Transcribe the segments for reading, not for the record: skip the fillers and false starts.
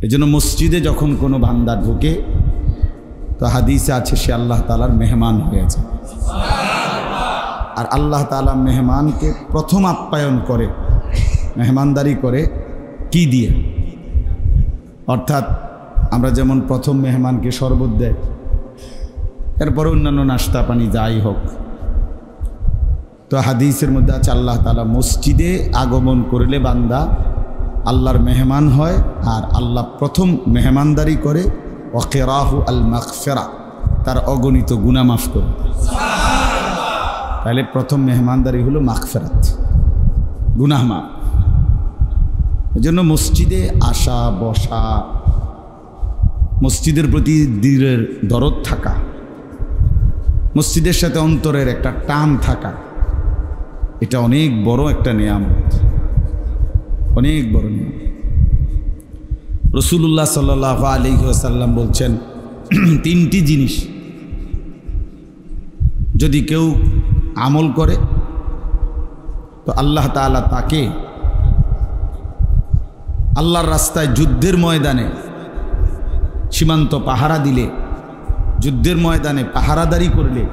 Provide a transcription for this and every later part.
এজন্য মসজিদে যখন কোনো বান্দা ঢোকে তো হাদিসে আছে সে আল্লাহ তাআলার মেহমান হয়েছে। আর আল্লাহ তাআলা মেহমানকে প্রথম আপ্যায়ন করে, মেহমানদারি করে কি দিয়ে? অর্থাৎ আমরা যেমন প্রথম মেহমানকে শরবত দেয়, এরপরে অন্যান্য নাস্তা পানি যাই হোক, তো হাদিসের মধ্যে আছে আল্লাহ তাআলা মসজিদে আগমন করলে বান্দা আল্লাহর মেহমান হয় আর আল্লাহ প্রথম মেহমানদারি করে ওয়াকিরাহু আল মাগফিরা, তার অগণিত গুনাহ মাফ করে। তাহলে প্রথম মেহমানদারি হলো মাগফিরাত, গুনাহ মাফ। এজন্য মসজিদে আসা বসা, মসজিদের প্রতি দিলের দরদ থাকা, মসজিদের সাথে অন্তরের একটা টান থাকা, এটা অনেক বড় একটা নিয়ামত, অনেক বড় নিয়ামত। রাসূলুল্লাহ সাল্লাল্লাহু আলাইহি ওয়াসাল্লাম বলছেন, তিনটি জিনিস যদি কেউ আমল করে তো আল্লাহ তাআলা তাকে আল্লাহর রাস্তায় যুদ্ধের ময়দানে সীমান্ত পাহারা দিলে, যুদ্ধের ময়দানে পাহারাদারি করলে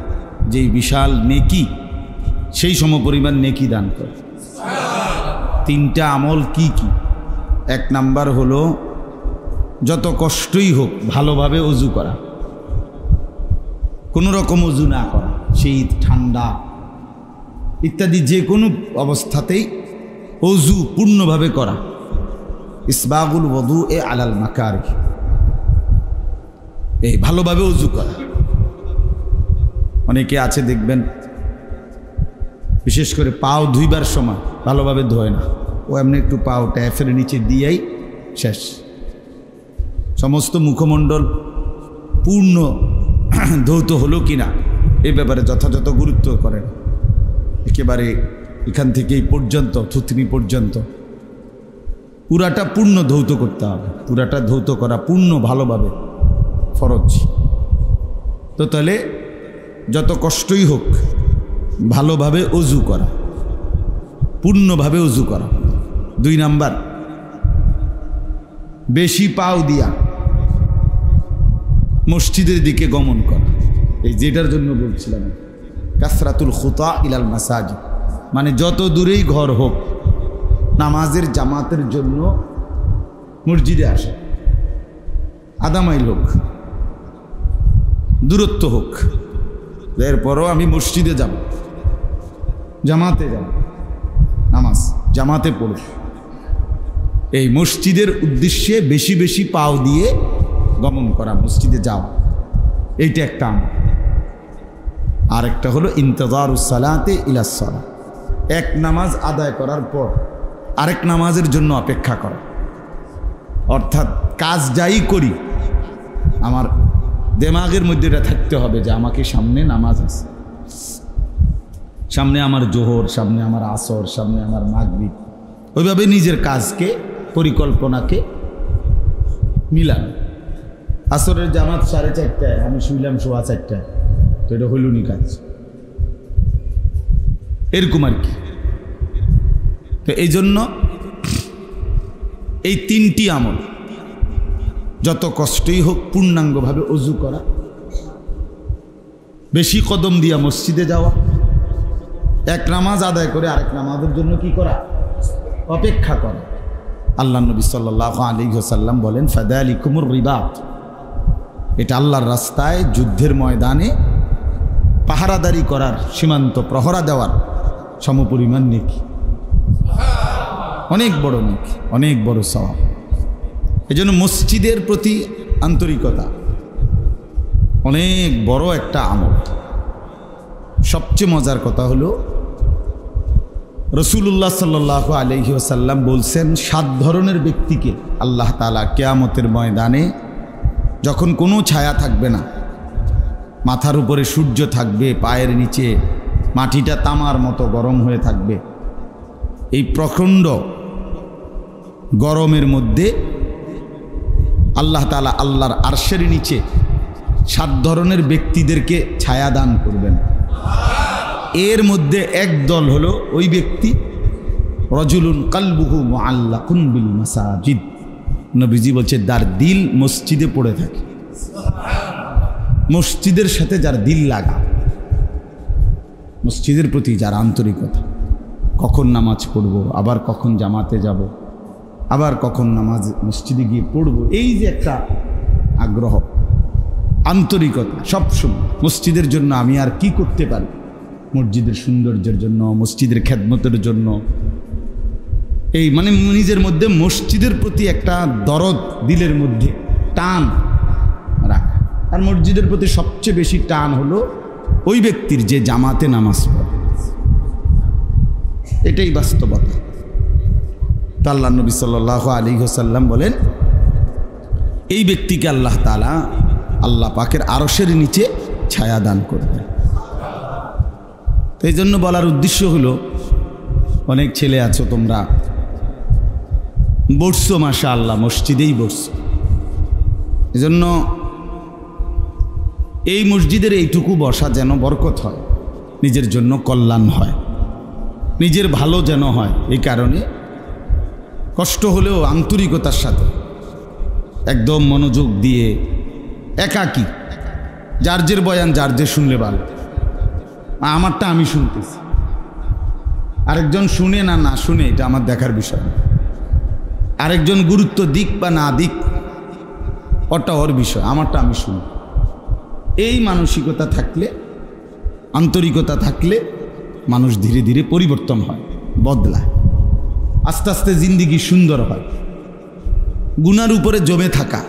যেই বিশাল নেকি, সেই সমপরিমাণ নেকি দান করে। তিনটা আমল কি কি? এক নাম্বার হলো যত কষ্টই হোক ভালোভাবে অজু করা, কোনো রকম অজু না করা, শীত ঠান্ডা ইত্যাদি যে কোনো অবস্থাতেই অজু পূর্ণভাবে করা। ইসবাগুল ওযু এ আলাল মাকারিহ, এই ভালোভাবে অজু করা। অনেকে আছে দেখবেন বিশেষ করে পাও ধুইবার সময় ভালোভাবে ধোয় না, ও এমনি একটু পাও ট্যাপের নিচে দিয়েই শেষ। সমস্ত মুখমণ্ডল পূর্ণ ধৌত হলো কিনা এই ব্যাপারে যথাযথ গুরুত্ব করেন। একেবারে এখান থেকে এই পর্যন্ত, থুতনি পর্যন্ত পুরাটা পূর্ণ ধৌত করতে হবে, পুরাটা ধৌত করা পূর্ণ ভালোভাবে ফরজ। তো তাহলে যত কষ্টই হোক ভালোভাবে অজু করা, পূর্ণভাবে অজু করা। দুই নাম্বার, বেশি পাও দিয়া মসজিদের দিকে গমন করা। এই যেটার জন্য বলছিলাম কাসরাতুল খুতা ইলাল মাসাজিদ, মানে যত দূরেই ঘর হোক নামাজের জামাতের জন্য মসজিদে আসে, আধা মাইল হোক, দূরত্ব হোক, এরপরও আমি মসজিদে যাব, জামাতে যাব, নামাজ জামাতে পড়ব। এই মসজিদের উদ্দেশ্যে বেশি বেশি পাও দিয়ে গমন করা, মসজিদে যাওয়া, এইটা একটা আমল। আর একটা হলো ইন্তজারুস সালাতে ইলাস সালাহ, এক নামাজ আদায় করার পর আরেক নামাজের জন্য অপেক্ষা করা। অর্থাৎ কাজ যাই করি আমার দিমাগের মধ্যে এটা থাকতে হবে যে আমাকে সামনে নামাজ আছে, সামনে আমার জোহর, সামনে আমার আসর, সামনে আমার মাগরিব। ওইভাবে নিজের কাজকে, পরিকল্পনাকে মিলান। আসরের জামাত 4:30টায়, আমি শুইলাম 4:15টায়, তো এটা হইলুনি কাজ, এরকম আর কি। তো এই জন্য এই তিনটি আমল, যত কষ্টই হোক পূর্ণাঙ্গভাবে অজু করা, বেশি কদম দিয়া মসজিদে যাওয়া, এক নামাজ আদায় করে আরেক নামাজের জন্য কি করা? অপেক্ষা করা। আল্লাহ নবী সাল্লাল্লাহু আলাইহি ওয়াসাল্লাম বলেন, ফাদালিকুমুর রিবাত, এটা আল্লাহর রাস্তায় যুদ্ধের ময়দানে পাহারাদারি করার, সীমান্ত প্রহরা দেওয়ার সমপরিমাণ নেকি, অনেক বড় নেকি, অনেক বড় সওয়াব। এজন্য মসজিদের প্রতি আন্তরিকতা অনেক বড় একটা আমল। সবচেয়ে মজার কথা হলো রাসূলুল্লাহ সাল্লাল্লাহু আলাইহি ওয়াসাল্লাম বলছেন, 7 ধরনের ব্যক্তিকে আল্লাহ তাআলা কিয়ামতের ময়দানে, যখন কোনো ছায়া থাকবে না, মাথার উপরে সূর্য থাকবে, পায়ের নিচে মাটিটা তামার মতো গরম হয়ে থাকবে, এই প্রচণ্ড গরমের মধ্যে আল্লাহ তাআলা আল্লাহর আরশের নিচে 7 ধরনের ব্যক্তিদেরকে ছায়া দান করবেন। এর মধ্যে এক দল হলো ওই ব্যক্তি, রাজুলুন কালবুহু মুআল্লাকুন বিল মাসাজিদ, নবীজি বলছে যার দিল মসজিদে পড়ে থাকে, মসজিদের সাথে যার দিল লাগা, মসজিদের প্রতি যার আন্তরিকতা, কখন নামাজ পড়ব, আবার কখন জামাতে যাব, আবার কখন নামাজ মসজিদে গিয়ে পড়ব, এই যে একটা আগ্রহ, আন্তরিকতা, সবসময় মসজিদের জন্য আমি আর কি করতে পারি, মসজিদের সৌন্দর্যের জন্য, মসজিদের খেদমতের জন্য, এই মানে নিজের মধ্যে মসজিদের প্রতি একটা দরদ, দিলের মধ্যে টান রাখা। আর মসজিদের প্রতি সবচেয়ে বেশি টান হলো ওই ব্যক্তির যে জামাতে নামাজ পড়ে, এটাই বাস্তবতা। তা আল্লাহ নবী সাল্লাল্লাহু আলাইহি ওয়াসাল্লাম বলেন এই ব্যক্তিকে আল্লাহ তাআলা আল্লাহ পাকের আরশের নিচে ছায়া দান করবে। তো এই জন্য বলার উদ্দেশ্য হলো, অনেক ছেলে আছো তোমরা বসছো মাশাআল্লাহ, মসজিদেই বসছো, এজন্য এই মসজিদের এইটুকু বসা যেন বরকত হয়, নিজের জন্য কল্যাণ হয়, নিজের ভালো যেন হয়। এই কারণে কষ্ট হলেও আন্তরিকতার সাথে একদম মনোযোগ দিয়ে, একাকী, যার যে বয়ান যার যে শুনলে ভালো, আমারটা আমি শুনতেছি, আরেকজন শুনে না না শুনে এটা আমার দেখার বিষয় না, আরেকজন গুরুত্ব দিক বা না দিক ওটা ওর বিষয়, আমারটা আমি শুনি। এই মানসিকতা থাকলে, আন্তরিকতা থাকলে মানুষ ধীরে ধীরে পরিবর্তন হয়, বদলায়, আস্তে আস্তে জিন্দিগি সুন্দর হয়। গুনার উপরে জমে থাকা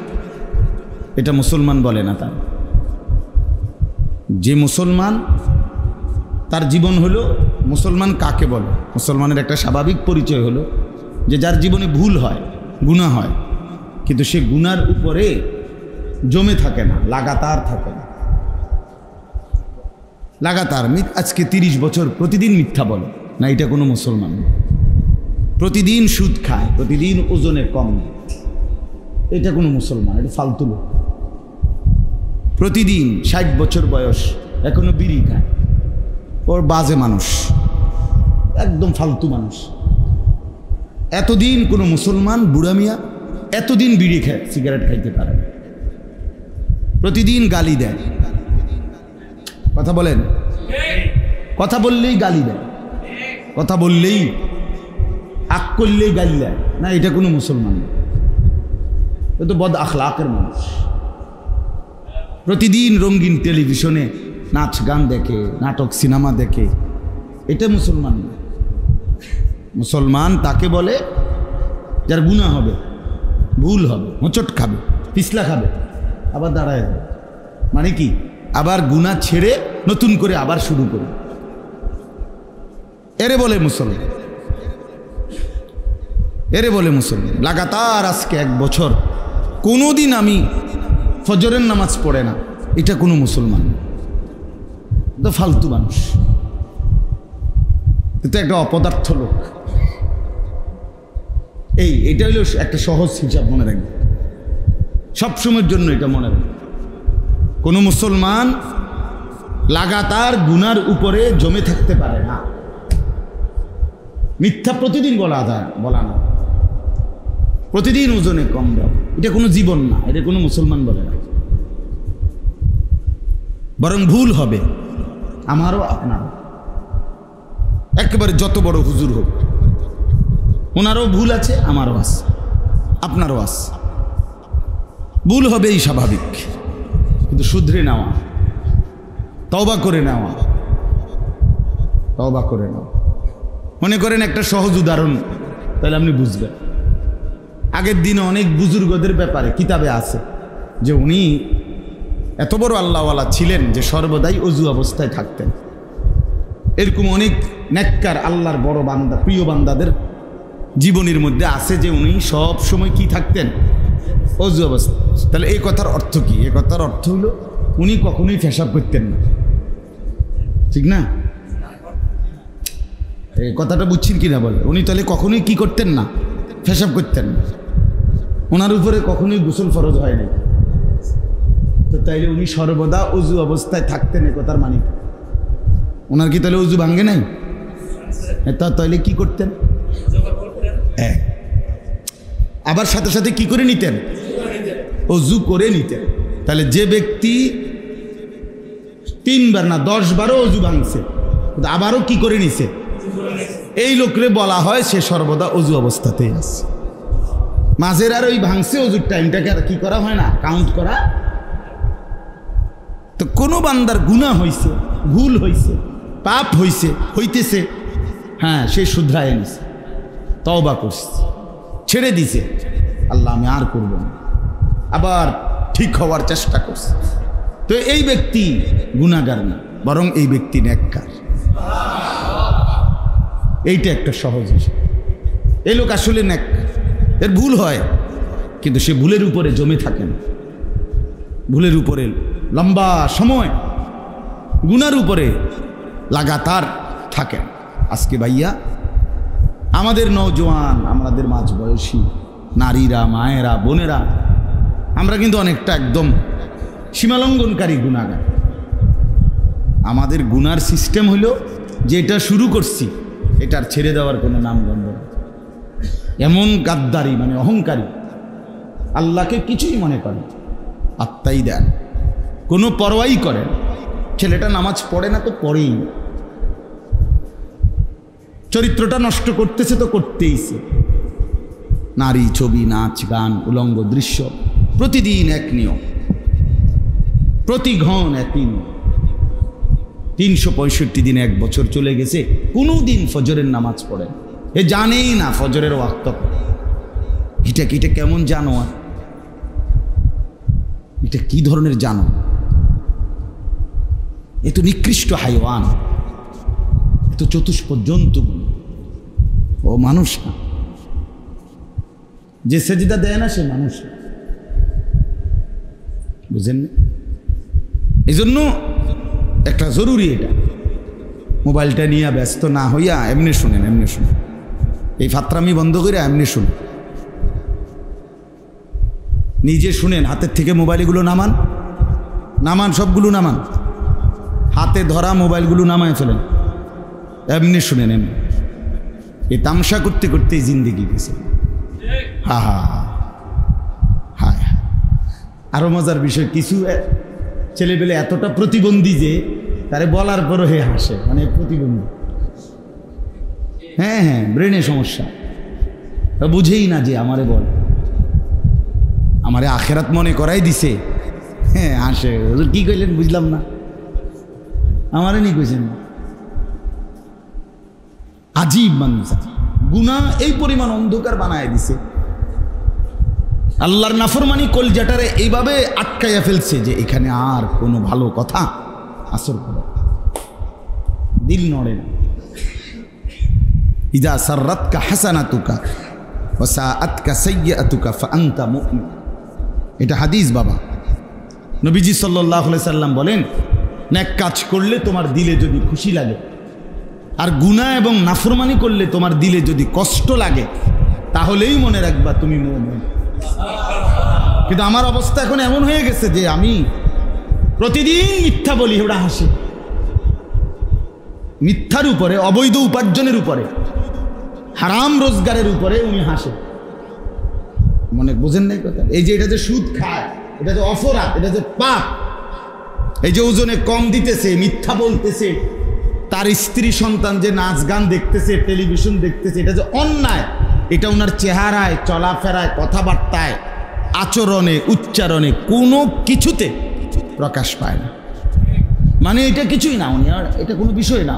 এটা মুসলমান বলে না। তার যে মুসলমান, তার জীবন হলো, মুসলমান কাকে বলে, মুসলমানের একটা স্বাভাবিক পরিচয় হলো যে যার জীবনে ভুল হয়, গুনাহ হয়, কিন্তু সে গুনার উপরে জমে থাকে না, লাগাতার থাকে না, লাগাতার। আজকে 30 বছর প্রতিদিন মিথ্যা বলে না, এটা কোনো মুসলমান না। প্রতিদিন সুদ খায়, প্রতিদিন ওজনে কম, এটা কোনো মুসলমান, এটা ফালতু লোক। প্রতিদিন 60 বছর বয়স এখনো বিড়ি খায়, ওর বাজে মানুষ, একদম ফালতু মানুষ। এতদিন কোনো মুসলমান বুড়া মিয়া এতদিন বিড়ি খায়, সিগারেট খাইতে পারে, প্রতিদিন গালি দেয়, কথা বলেন, কথা বললেই গালি দেয়, কথা বললেই আক করলেই গালি দেয় না, এটা কোনো মুসলমান না, এ তো বদ আখলাকের মানুষ। প্রতিদিন রঙিন টেলিভিশনে নাচ গান দেখে, নাটক সিনেমা দেখে, এটা মুসলমান না। মুসলমান তাকে বলে যার গুনাহ হবে, ভুল হবে, হোঁচট খাবে, পিছলা খাবে, আবার দাঁড়ায় যাবে, মানে কি আবার গুনাহ ছেড়ে নতুন করে আবার শুরু করে, এরে বলে মুসলমান, এরে বলে মুসলমান। লাগাতার আজকে 1 বছর কোনোদিন আমি ফজরের নামাজ পড়ে না, এটা কোনো মুসলমান না, তো ফালতু মানুষ, এটা একটা অপদার্থ লোক। এটা হলো একটা সহজ হিসাব, মনে রাখবে, সবসময়ের জন্য এটা মনে রাখবে। কোনো মুসলমান লাগাতার গুনার উপরে জমে থাকতে পারে না। মিথ্যা প্রতিদিন বলা না, প্রতিদিন ওজনে কম দাও, এটা কোনো জীবন না, এটা কোনো মুসলমান বলে না। বরং ভুল হবে আমারও আপনারও, একেবারে যত বড় হুজুর হোক, ওনারও ভুল আছে, আমারও আছে, আপনারও আছে, ভুল হবেই স্বাভাবিক, কিন্তু শুধরে নেওয়া, তওবা করে নেওয়া, তওবা করে নেওয়া। মনে করেন একটা সহজ উদাহরণ, তাহলে আপনি বুঝবেন। আগের দিনে অনেক বুজুর্গদের ব্যাপারে কিতাবে আছে যে উনি এত বড় আল্লাহওয়ালা ছিলেন যে সর্বদাই অজু অবস্থায় থাকতেন। এরকম অনেক নেককার আল্লাহর বড় বান্দা, প্রিয় বান্দাদের জীবনের মধ্যে আছে যে উনি সব সময় কি থাকতেন, অজু অবস্থা। তাহলে এই কথার অর্থ কি? এই কথার অর্থ হলো উনি কখনোই পেশাব করতেন না, ঠিক না? এই কথাটা বুঝছেন কিনা বলে? উনি তাহলে কখনোই কি করতেন না, পেশাব করতেন না, ওনার উপরে কখনোই গোসল ফরজ হয় নাই। তো তাইলে উনি সর্বদা অজু অবস্থায় থাকতেন, এ কথার মানে ওনার কি তাহলে অজু ভাঙ্গে নাই? তাহলে কি করতেন? আবার সাথে সাথে কি করে নিতেন? অজু করে নিতেন। তাহলে যে ব্যক্তি 3 বার না 10 বারও অজু ভাঙছে, আবারও কি করে নিছে, এই লোকরে বলা হয় সে সর্বদা অজু অবস্থাতেই আছে। মাঝের আর ওই ভাঙছে অজুর টাইমটাকে আর কি করা হয় না, কাউন্ট করা। তো কোনো বান্দার গুনাহ হইছে, ভুল হইছে, পাপ হইছে, হইতেছে, হ্যাঁ সে শুধরায় নিছে, তওবা করছে, ছেড়ে দিছে, আল্লাহ আমি আর করব না, আবার ঠিক হওয়ার চেষ্টা করছে, তো এই ব্যক্তি গুনাহগার না, বরং এই ব্যক্তি নেককার। এইটা একটা সহজ বিষয়। এই লোক আসলে নেককার, এর ভুল হয় কিন্তু সে ভুলের উপরে জমে থাকে না, ভুলের উপরে লম্বা সময় গুনার উপরে লাগাতার থাকে। আজকে ভাইয়া আমাদের নওজোয়ান, আমাদের মাঝ বয়সী নারীরা, মায়েরা, বোনেরা, আমরা কিন্তু অনেকটা একদম সীমালঙ্ঘনকারী গুনাহগার। আমাদের গুনার সিস্টেম হলো যে এটা শুরু করছি এটার ছেড়ে দেওয়ার কোনো নামগন্ধ নেই। এমন গাদ্দারি, মানে অহংকারী, আল্লাহকে কিছুই মনে করেন, আত্মাই দেন, কোনো পরোয়াই করেন। ছেলেটা নামাজ পড়ে না তো পড়েই, চরিত্রটা নষ্ট করতেছে তো করতেইছে, নারী, ছবি, নাচ, গান, উলঙ্গ দৃশ্য, প্রতিদিন এক নিয়ম, প্রতি ঘন একই নিয়ম। 365 দিন, 1 বছর চলে গেছে, কোনো দিন ফজরের নামাজ পড়ে, এ জানেই না ফজরের ওয়াক্ত। এটা কেমন জানোয়ার, এটা কি ধরনের জানো, এ তো নিকৃষ্ট হাইওয়ান, এ তো চতুষ্প জন্তু, ও মানুষ না। যে সেজদা দেয় না সে মানুষ, বুঝেন? এই জন্য একটা জরুরি, এটা মোবাইলটা নিয়ে ব্যস্ত না হইয়া এমনি শুনেন, এমনি শুনেন, এই ফাত্রামি বন্ধ করে এমনি শুনেন, নিজে শুনেন, হাতের থেকে মোবাইলগুলো নামান, নামান, সবগুলো নামান, হাতে ধরা মোবাইলগুলো নামায় ফেলেন, এমনি শুনেন, এমনি। এই তামসা করতে করতেই জিন্দেগি গেছে। হা হা হা। আরো মজার বিষয়, কিছু ছেলেপেলে এতটা প্রতিবন্ধী যে তারে বলার পরও হে হাসে, মানে প্রতিবন্ধী, হ্যাঁ হ্যাঁ, ব্রেনে সমস্যা, বুঝেই না যে আমারে বল, আমারে আখেরাত মনে করাই দিছে, হ্যাঁ হাসে, কি কইলেন বুঝলাম না, আমারে নি কইছেন। আজীব মানুষ, গুনাহ এই পরিমাণ অন্ধকার বানায় দিছে, আল্লাহর নাফরমানি কলজাটারে এইভাবে আটকাইয়া ফেলছে যে এখানে আর কোনো ভালো কথা আসর করে, দিল নড়ে না। ইজা সাররাতকা হাসানাতুকা ওয়া সাআতকা সাইয়্যাতুকা ফাআনতা মুমিন, এটা হাদিস বাবা। নবীজি সাল্লাল্লাহু আলাইহি সাল্লাম বলেন, নেক কাজ করলে তোমার দিলে যদি খুশি লাগে, আর গুনাহ এবং নাফরমানি করলে তোমার দিলে যদি কষ্ট লাগে, তাহলেই মনে রাখবা তুমি মুমিন। কিন্তু আমার অবস্থা এখন এমন হয়ে গেছে যে আমি প্রতিদিন মিথ্যা বলি, ওরা হাসে, মিথ্যার উপরে, অবৈধ উপার্জনের উপরে, হারাম রোজগারের উপরে উনি হাসে। মনে বোঝেন নাই কথা? এই যে এটা যে সুদ খায়, এটা যে অপরাধ, এটা যে পাপ, এই যে ওজনে কম দিতেছে, মিথ্যা বলতেছে, তার স্ত্রী সন্তান যে নাচ গান দেখতেছে, টেলিভিশন দেখতেছে, এটা যে অন্যায়, এটা ওনার চেহারায়, চলাফেরায়, কথাবার্তায়, আচরণে, উচ্চারণে, কোনো কিছুতে প্রকাশ পায় না। মানে এটা কিছুই না, উনি আর এটা কোনো বিষয় না।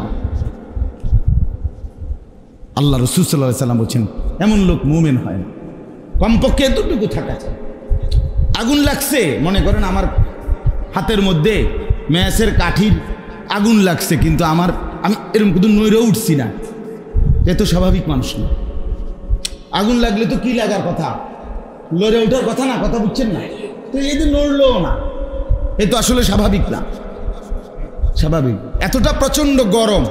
আল্লাহ রাসূল সাল্লাল্লাহু আলাইহি সাল্লাম বলছেন, এমন লোক মুমিন হয় না। কমপক্ষে এতটুকু থাকা চাই। আগুন লাগছে, মনে করেন আমার হাতের মধ্যে ম্যাচের কাঠির আগুন লাগছে, কিন্তু আমি এরকম কিন্তু নইরে উঠছি না, এ তো স্বাভাবিক মানুষ না। আগুন লাগলে তো কি লাগার কথা, লড়ে ওঠার কথা না, কথা বুঝছেন না? তো এই যে নড়লো না, এ তো আসলে স্বাভাবিক না। স্বাভাবিক এতটা প্রচন্ড গরম,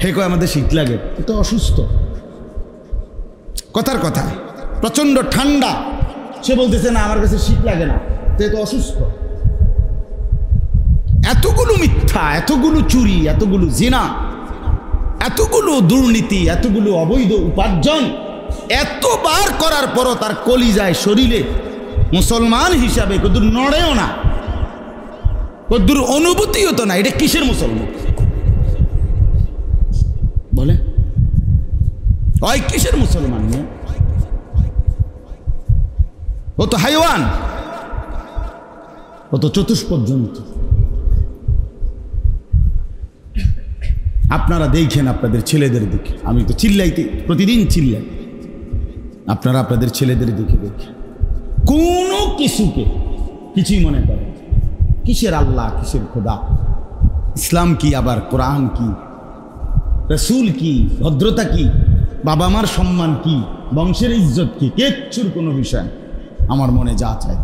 হে কয় আমাদের শীত লাগে, এ তো অসুস্থ, কথার কথা। প্রচন্ড ঠান্ডা, সে বলতেছে না আমার কাছে শীত লাগে না, তো এ তো অসুস্থ। এতগুলো মিথ্যা, এতগুলো চুরি, এতগুলো জিনা, এতগুলো দুর্নীতি, এতগুলো অবৈধ উপার্জন, এতবার করার পরও তার কলিজায় শরীরে মুসলমান হিসাবে কদ্দুর নড়েও না, কদ্দুর অনুভূতিও তো না। এটা কিসের মুসলমান বলে? ওই কিসের মুসলমান? ও তো হাইওয়ান, ও তো চতুষ্পদ জন্তু। আপনারা দেখেন আপনাদের ছেলেদের দিকে, আমি তো চিল্লাইতে প্রতিদিন চিল্লাই, আপনারা আপনাদের ছেলেদের দিকে দেখেন, কোনো কিছুকে কিছুই মনে করেন। কিসের আল্লাহ, কিসের খোদা, ইসলাম কি, আবার কোরআন কি, রসুল কি, ভদ্রতা কি, বাবা মার সম্মান কি, বংশের ইজ্জত কি, কিচ্ছুর কোনো বিষয়। আমার মনে যা চায়,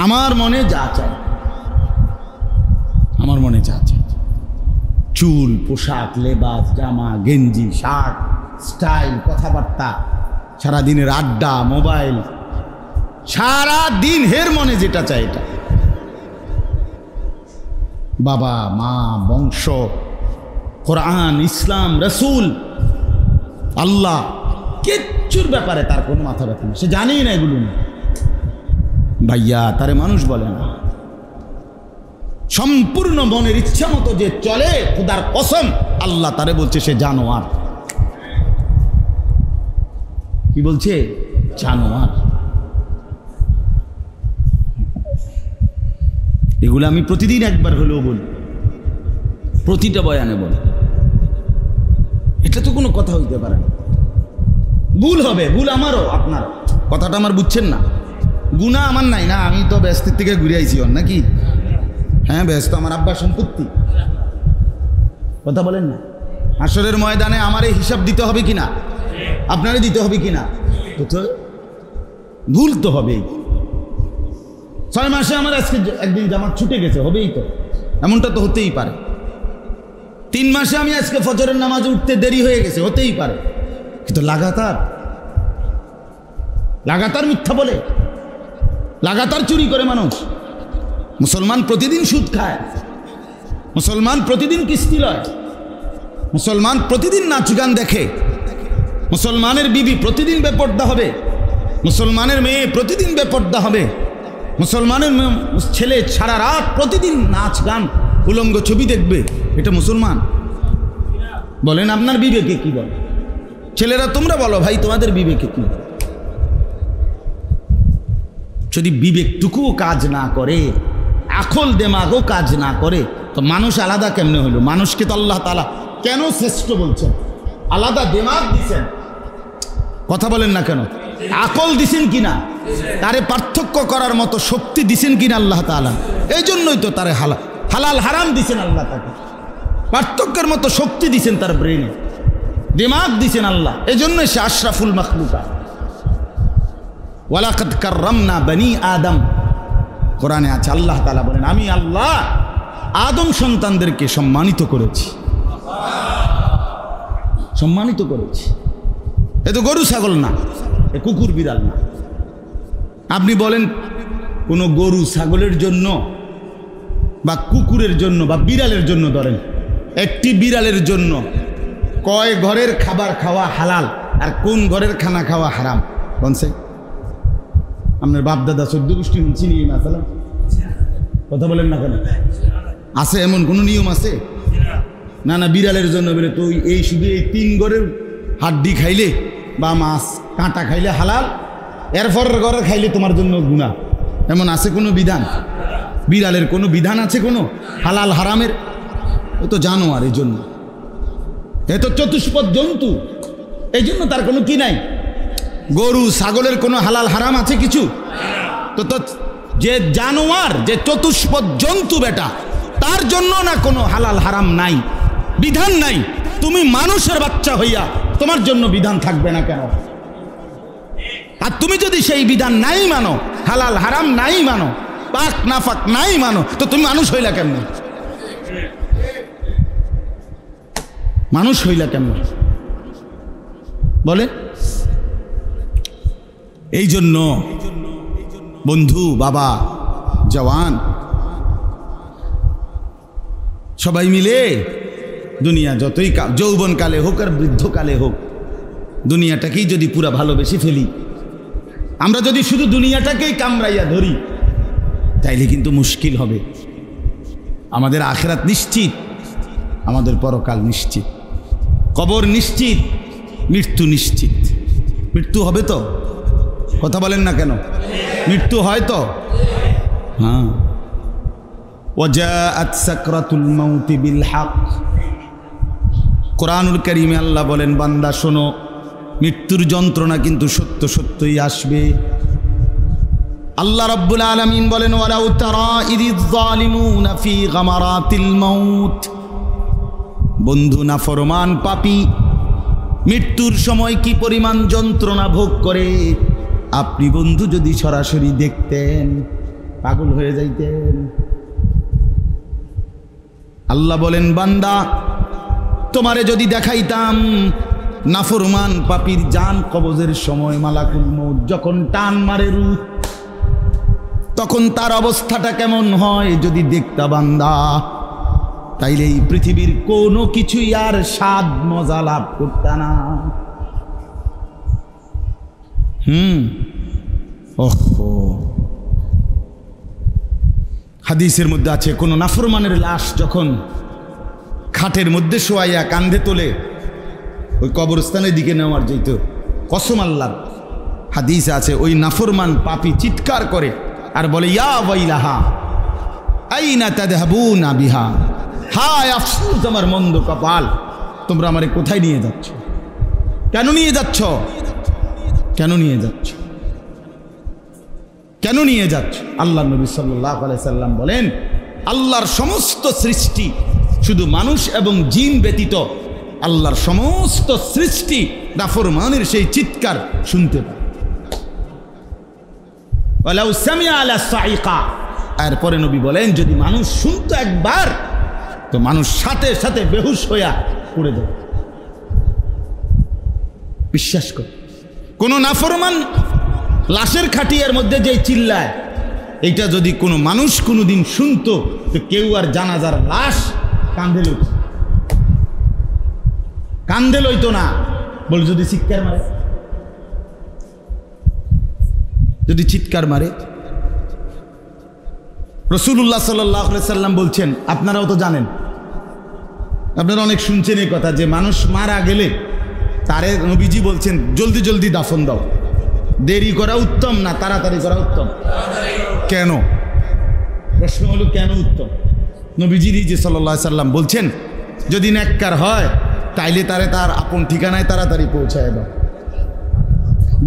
আমার মনে যা চায়, আমার মনে যা চায়, চুল, পোশাক, লেবাস, জামা, গেঞ্জি, শার্ট, স্টাইল, কথাবার্তা, সারাদিনের আড্ডা, মোবাইল, সারাদিন হের মনে যেটা চায় এটা। বাবা মা, বংশ, কোরআন, ইসলাম, রসুল, আল্লাহ, কিচ্ছুর ব্যাপারে তার কোনো মাথা ব্যথা নেই, সে জানেই না এগুলো না। ভাইয়া, তারে মানুষ বলে না। সম্পূর্ণ মনের ইচ্ছা মতো যে চলে, খোদার কসম, আল্লাহ তারে বলছে সে জানোয়ার। কি বলছে? জানোয়ার। এগুলো আমি প্রতিদিন একবার হলেও বলি, প্রতিটা বয়ানে বলি। এটা তো কোনো কথা হইতে পারে না। ভুল হবে, ভুল আমারও, আপনারও। কথাটা আমার বুঝছেন না? গুনাহ আমার নাই না, আমি তো ব্যস্তের থেকে ঘুরে আইছি নাকি? হ্যাঁ, ব্যস্ত আমার আব্বার সম্পত্তি। কথা বলেন না? হাসরের ময়দানে আমারে হিসাব দিতে হবে কিনা, আপনারে দিতে হবে কিনা? তো ভুল তো হবেই। 6 মাসে আমার আজকে একদিন জামাত ছুটে গেছে, হবেই তো, এমনটা তো হতেই পারে। 3 মাসে আমি আজকে ফজরের নামাজে উঠতে দেরি হয়ে গেছে, হতেই পারে। কিন্তু লাগাতার মিথ্যা বলে, লাগাতার চুরি করে মানুষ। মুসলমান প্রতিদিন সুদ খায়, মুসলমান প্রতিদিন কিস্তি লয়, মুসলমান প্রতিদিন নাচ গান দেখে, মুসলমানের বিবি প্রতিদিন বেপর্দা হবে, মুসলমানের মেয়ে প্রতিদিন বেপর্দা হবে, মুসলমানের ছেলে সারা রাত প্রতিদিন নাচ গান উলঙ্গ ছবি দেখবে। এটা মুসলমান? বলেন আপনার বিবেকে কি বলে? ছেলেরা তোমরা বলো ভাই, তোমাদের বিবেকে কি? যদি বিবেকটুকুও কাজ না করে, আকল দেমাগও কাজ না করে, তো মানুষ আলাদা কেমনে হলো? মানুষকে তো আল্লাহ তাআলা কেন শ্রেষ্ঠ বলছেন? আলাদা দেমাগ দিছেন, কথা বলেন না কেন? আকল দিছেন কিনা, তারে পার্থক্য করার মতো শক্তি দিছেন কিনা আল্লাহ তাআলা? এই জন্যই তো তারে হালাল হারাম দিছেন আল্লাহ, তাকে পার্থক্যের মতো শক্তি দিছেন, তার ব্রেনে দিমাগ দিছেন আল্লাহ। এই জন্যই সে আশরাফুল মাখলুকাত। ওয়ালাকাদ কাররামনা বনি আদম, কোরআনে আছে, আল্লাহ তাআলা বলেন আমি আল্লাহ আদম সন্তানদেরকে সম্মানিত করেছি, সম্মানিত করেছি। এ তো গরু ছাগল না, এ কুকুর বিড়াল না। আপনি বলেন কোনো গরু ছাগলের জন্য বা কুকুরের জন্য বা বিড়ালের জন্য, ধরেন একটি বিড়ালের জন্য কয় ঘরের খাবার খাওয়া হালাল আর কোন ঘরের খানা খাওয়া হারাম? বলছে আপনার বাপ দাদা 14 গোষ্ঠী চিনি মাসালা, কথা বলেন না কেন? আছে এমন কোন নিয়ম আছে? না না, বিড়ালের জন্য বলে তুই এই শুধু এই 3 ঘরের হাড্ডি খাইলে বা মাছ কাঁটা খাইলে হালাল, এরপর ঘরে খাইলে তোমার জন্য গুনাহ, এমন আছে কোনো বিধান? বিড়ালের কোনো বিধান আছে কোনো হালাল হারামের? ও তো জানোয়ার, এই জন্য এ তো চতুষ্পদ জন্তু, এই জন্য তার কোনো কি নাই। গরু ছাগলের কোনো হালাল হারাম আছে কিছু? তো যে জানোয়ার, যে চতুষ্পদ জন্তু বেটা, তার জন্য না কোনো হালাল হারাম নাই, বিধান নাই। তুমি মানুষের বাচ্চা হইয়া তোমার জন্য বিধান থাকবে না কেন? আর তুমি যদি সেই বিধান নাই মানো, হালাল হারাম নাই মানো, পাক নাফাক নাই মানো, তো তুমি মানুষ হইলা কেমন? মানুষ হইলা কেমন বলে? এই জন্য বন্ধু, বাবা, জওয়ান সবাই মিলে দুনিয়া যতই যৌবনকালে হোক আর বৃদ্ধকালে হোক, দুনিয়াটাকেই যদি পুরা ভালোবেসে ফেলি, আমরা যদি শুধু দুনিয়াটাকেই কামড়াইয়া ধরি, তাইলে কিন্তু মুশকিল হবে। আমাদের আখিরাত নিশ্চিত, আমাদের পরকাল নিশ্চিত, কবর নিশ্চিত, মৃত্যু নিশ্চিত। মৃত্যু হবে তো? কথা বলেন না কেন? মৃত্যু হয় তো? হ্যাঁ। ওয়াজাআত সাকরাতুল মাউতি বিল হক। কোরআনুল কারীমে আল্লাহ বলেন, বান্দা শোনো, মৃত্যুর যন্ত্রণা কিন্তু সত্য সত্যই আসবে। আল্লাহ রাব্বুল আলামিন বলেন, ওয়ালাউ তারা ইযিয যালিমুনা ফি গামারাতিল মাউত। বন্ধু নাফরমান পাপী মৃত্যুর সময় কি পরিমাণ যন্ত্রণা ভোগ করে, আপনি বন্ধু যদি সরাসরি দেখতেন পাগল হয়ে যাইতেন। আল্লাহ বলেন, বান্দা তোমারে যদি দেখাইতাম নাফরমান পাপীর জান কবজের সময় মালাকুল মউত যখন টান মারে রূহ, তখন তার অবস্থাটা কেমন হয় যদি দেখতা বান্দা, তাইলে এই পৃথিবীর কোনো কিছুই আর স্বাদ মজা লাভ করতা না। ওহো, হাদিসের মধ্যে আছে, কোন নাফরমানের লাশ যখন খাটের মধ্যে শোয়াইয়া কান্ধে তোলে ওই কবরস্থানের দিকে নেওয়ার যেত, কসম আল্লাহর, হাদিসে আছে ওই নাফরমান পাপী চিৎকার করে আর বলে, ইয়া ওয়াইলাহা আইনা তাযহাবুনা বিহা, হায় আফসোস আমার মন্দ কপাল, তোমরা আমারে কোথায় নিয়ে যাচ্ছ? কেন নিয়ে যাচ্ছ? কেন নিয়ে যাচ্ছ? কেন নিয়ে যাচ্ছ? আল্লাহ নবী সাল্লাল্লাহু আলাইহি সাল্লাম বলেন, আল্লাহর সমস্ত সৃষ্টি, শুধু মানুষ এবং জিন ব্যতীত আল্লাহর সমস্ত সৃষ্টি নাফরমানের সেই চিৎকার শুনতে পায়। ওয়ালাউ সামিআ লা সাইকা। এরপরে নবী বলেন, যদি মানুষ শুনতো একবার, তো মানুষ সাথে সাথে বেহুশ হইয়া পড়ে যায়। বিশ্বাস কর, কোন নাফরমান লাশের খাটিয়ার মধ্যে যে চিল্লায়, এইটা যদি কোনো মানুষ কোনোদিন শুনতো, তো কেউ আর জানাজার লাশ কান্দে লইতো না। বল, যদি চিৎকার মারে, যদি চিৎকার মারে। রাসূলুল্লাহ সাল্লাল্লাহু আলাইহি সাল্লাম বলছেন, আপনারাও তো জানেন, আপনারা অনেক শুনছেন এই কথা, যে মানুষ মারা গেলে তারে নবীজি বলছেন জলদি জলদি দাফন দাও। দেরি করা উত্তম না তাড়াতাড়ি করা উত্তম? কেন? প্রশ্ন হলো কেন উত্তম? নবীজি যে সাল্লাল্লাহু আলাইহি সাল্লাম বলছেন, যদি নেককার হয় তাইলে তারে তার আপন ঠিকানায় তাড়াতাড়ি পৌঁছায় দাও।